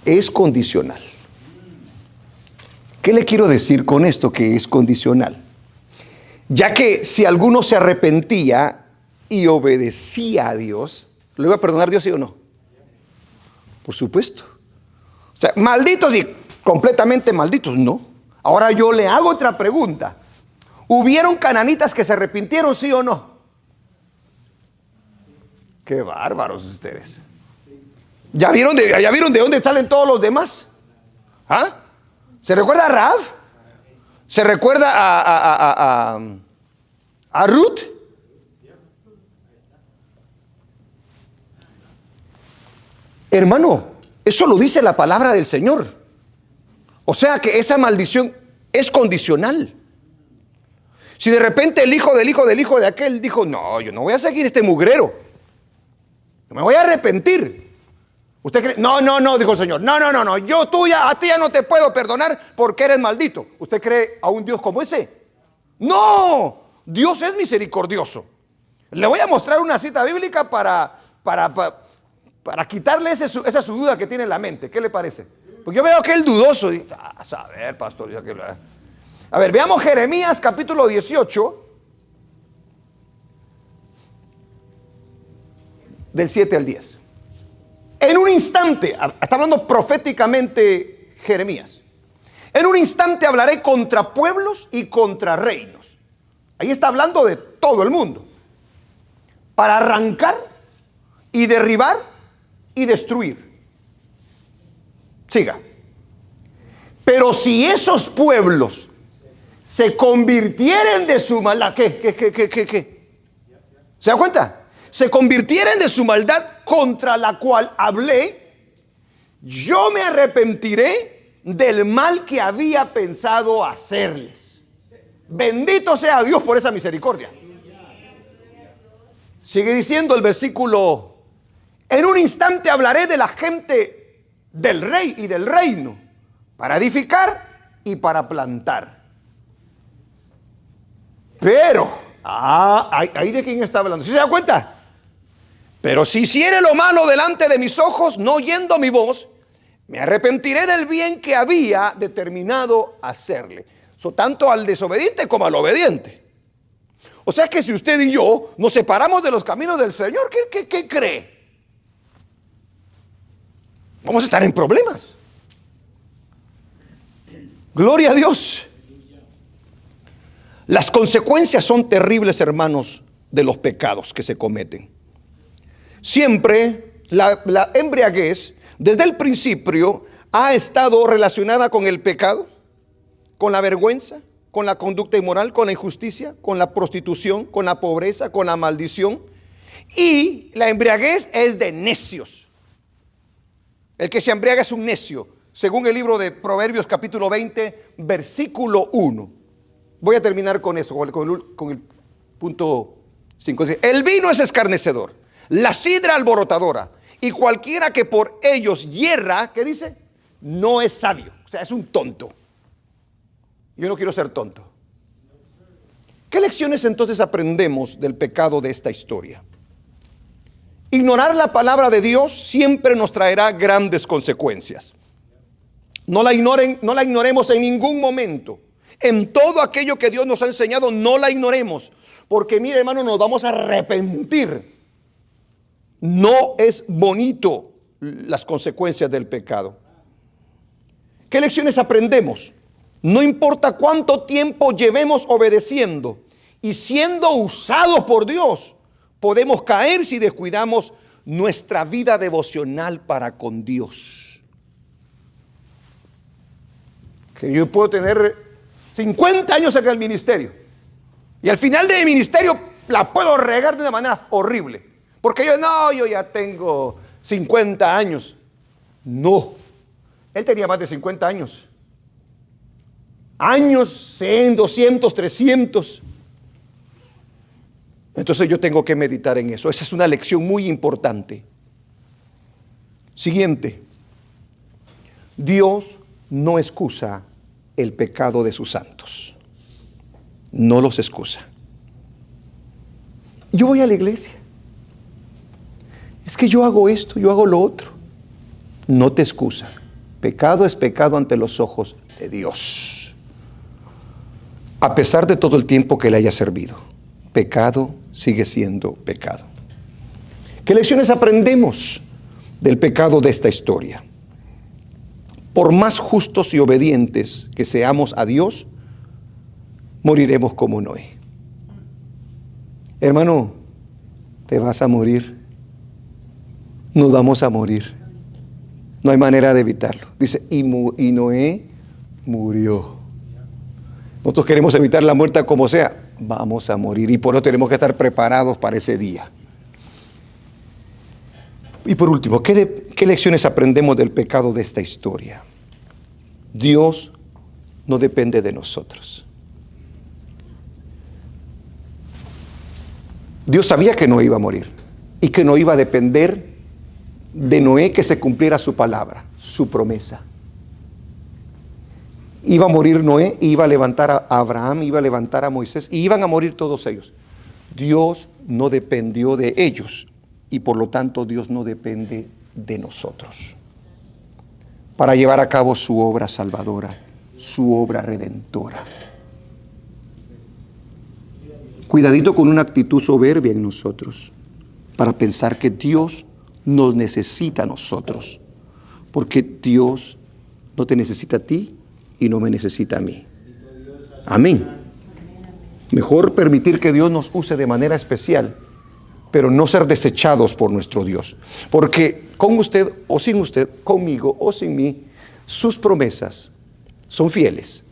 Es condicional. ¿Qué le quiero decir con esto que es condicional? Ya que si alguno se arrepentía y obedecía a Dios, ¿lo iba a perdonar Dios, sí o no? Por supuesto. O sea, malditos y completamente malditos, no. Ahora yo le hago otra pregunta. ¿Hubieron cananitas que se arrepintieron, sí o no? Qué bárbaros ustedes. ¿Ya vieron de dónde salen todos los demás? ¿Ah? ¿Se recuerda a Rahab? ¿Se recuerda a Ruth? Hermano, eso lo dice la palabra del Señor. O sea que esa maldición es condicional. Si de repente el hijo del hijo del hijo de aquel dijo, no, yo no voy a seguir este mugrero, no me voy a arrepentir. ¿Usted cree? No, dijo el Señor. No, a ti ya no te puedo perdonar porque eres maldito. ¿Usted cree a un Dios como ese? No, Dios es misericordioso. Le voy a mostrar una cita bíblica para quitarle esa su duda que tiene en la mente. ¿Qué le parece? Porque yo veo que él dudoso. Y, a saber, pastor. A ver, veamos Jeremías capítulo 18, del 7 al 10. En un instante, está hablando proféticamente Jeremías. En un instante hablaré contra pueblos y contra reinos. Ahí está hablando de todo el mundo. Para arrancar y derribar y destruir. Siga. Pero si esos pueblos se convirtieren de su maldad, ¿qué? ¿Se da cuenta? Se convirtieren de su maldad contra la cual hablé, yo me arrepentiré del mal que había pensado hacerles. Bendito sea Dios por esa misericordia. Sigue diciendo el versículo: en un instante hablaré de la gente del rey y del reino, para edificar y para plantar. Pero, ahí de quién está hablando. ¿Sí se da cuenta? Pero si hiciere lo malo delante de mis ojos, no oyendo mi voz, me arrepentiré del bien que había determinado hacerle. Tanto al desobediente como al obediente. O sea que si usted y yo nos separamos de los caminos del Señor, ¿qué cree? Vamos a estar en problemas. Gloria a Dios. Las consecuencias son terribles, hermanos, de los pecados que se cometen. Siempre la embriaguez, desde el principio, ha estado relacionada con el pecado, con la vergüenza, con la conducta inmoral, con la injusticia, con la prostitución, con la pobreza, con la maldición. Y la embriaguez es de necios. El que se embriaga es un necio, según el libro de Proverbios capítulo 20, versículo 1. Voy a terminar con esto, con el punto 5. El vino es escarnecedor, la sidra alborotadora, y cualquiera que por ellos hierra, ¿qué dice? No es sabio, o sea, es un tonto. Yo no quiero ser tonto. ¿Qué lecciones entonces aprendemos del pecado de esta historia? Ignorar la palabra de Dios siempre nos traerá grandes consecuencias. No la ignoremos en ningún momento. En todo aquello que Dios nos ha enseñado, no la ignoremos. Porque mire, hermano, nos vamos a arrepentir. No es bonito las consecuencias del pecado. ¿Qué lecciones aprendemos? No importa cuánto tiempo llevemos obedeciendo y siendo usados por Dios, podemos caer si descuidamos nuestra vida devocional para con Dios. Que yo puedo tener 50 años en el ministerio y al final de mi ministerio la puedo regar de una manera horrible, porque yo ya tengo 50 años. No, él tenía más de 50 años. Años, 100, 200, 300. Entonces yo tengo que meditar en eso. Esa es una lección muy importante. Siguiente. Dios no excusa el pecado de sus santos. No los excusa. Yo voy a la iglesia. Es que yo hago esto, yo hago lo otro. No te excusa. Pecado es pecado ante los ojos de Dios. A pesar de todo el tiempo que le haya servido, pecado sigue siendo pecado. ¿Qué lecciones aprendemos del pecado de esta historia? Por más justos y obedientes que seamos a Dios, moriremos como Noé. Hermano, te vas a morir. Nos vamos a morir. No hay manera de evitarlo. Dice, y Noé murió. Nosotros queremos evitar la muerte como sea. Vamos a morir y por eso tenemos que estar preparados para ese día. Y por último, ¿qué lecciones aprendemos del pecado de esta historia? Dios no depende de nosotros. Dios sabía que no iba a morir y que no iba a depender de Noé que se cumpliera su palabra, su promesa. Iba a morir Noé, iba a levantar a Abraham, iba a levantar a Moisés y iban a morir todos ellos. Dios no dependió de ellos y por lo tanto Dios no depende de nosotros para llevar a cabo su obra salvadora, su obra redentora. Cuidadito con una actitud soberbia en nosotros para pensar que Dios nos necesita a nosotros, porque Dios no te necesita a ti y no me necesita a mí. Amén. Mejor permitir que Dios nos use de manera especial, pero no ser desechados por nuestro Dios. Porque con usted o sin usted, conmigo o sin mí, sus promesas son fieles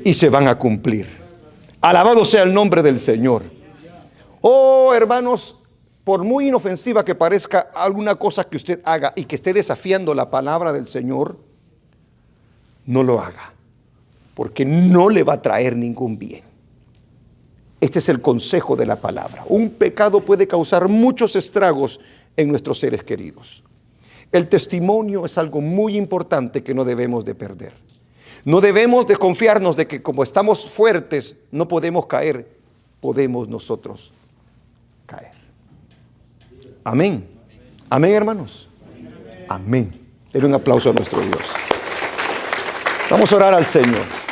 y se van a cumplir. Alabado sea el nombre del Señor. Oh, hermanos, por muy inofensiva que parezca alguna cosa que usted haga y que esté desafiando la palabra del Señor, no lo haga, porque no le va a traer ningún bien. Este es el consejo de la palabra. Un pecado puede causar muchos estragos en nuestros seres queridos. El testimonio es algo muy importante que no debemos de perder. No debemos de confiarnos de que como estamos fuertes no podemos caer. Podemos nosotros caer. Amén. Amén, hermanos. Amén. Denle un aplauso a nuestro Dios. Vamos a orar al Señor.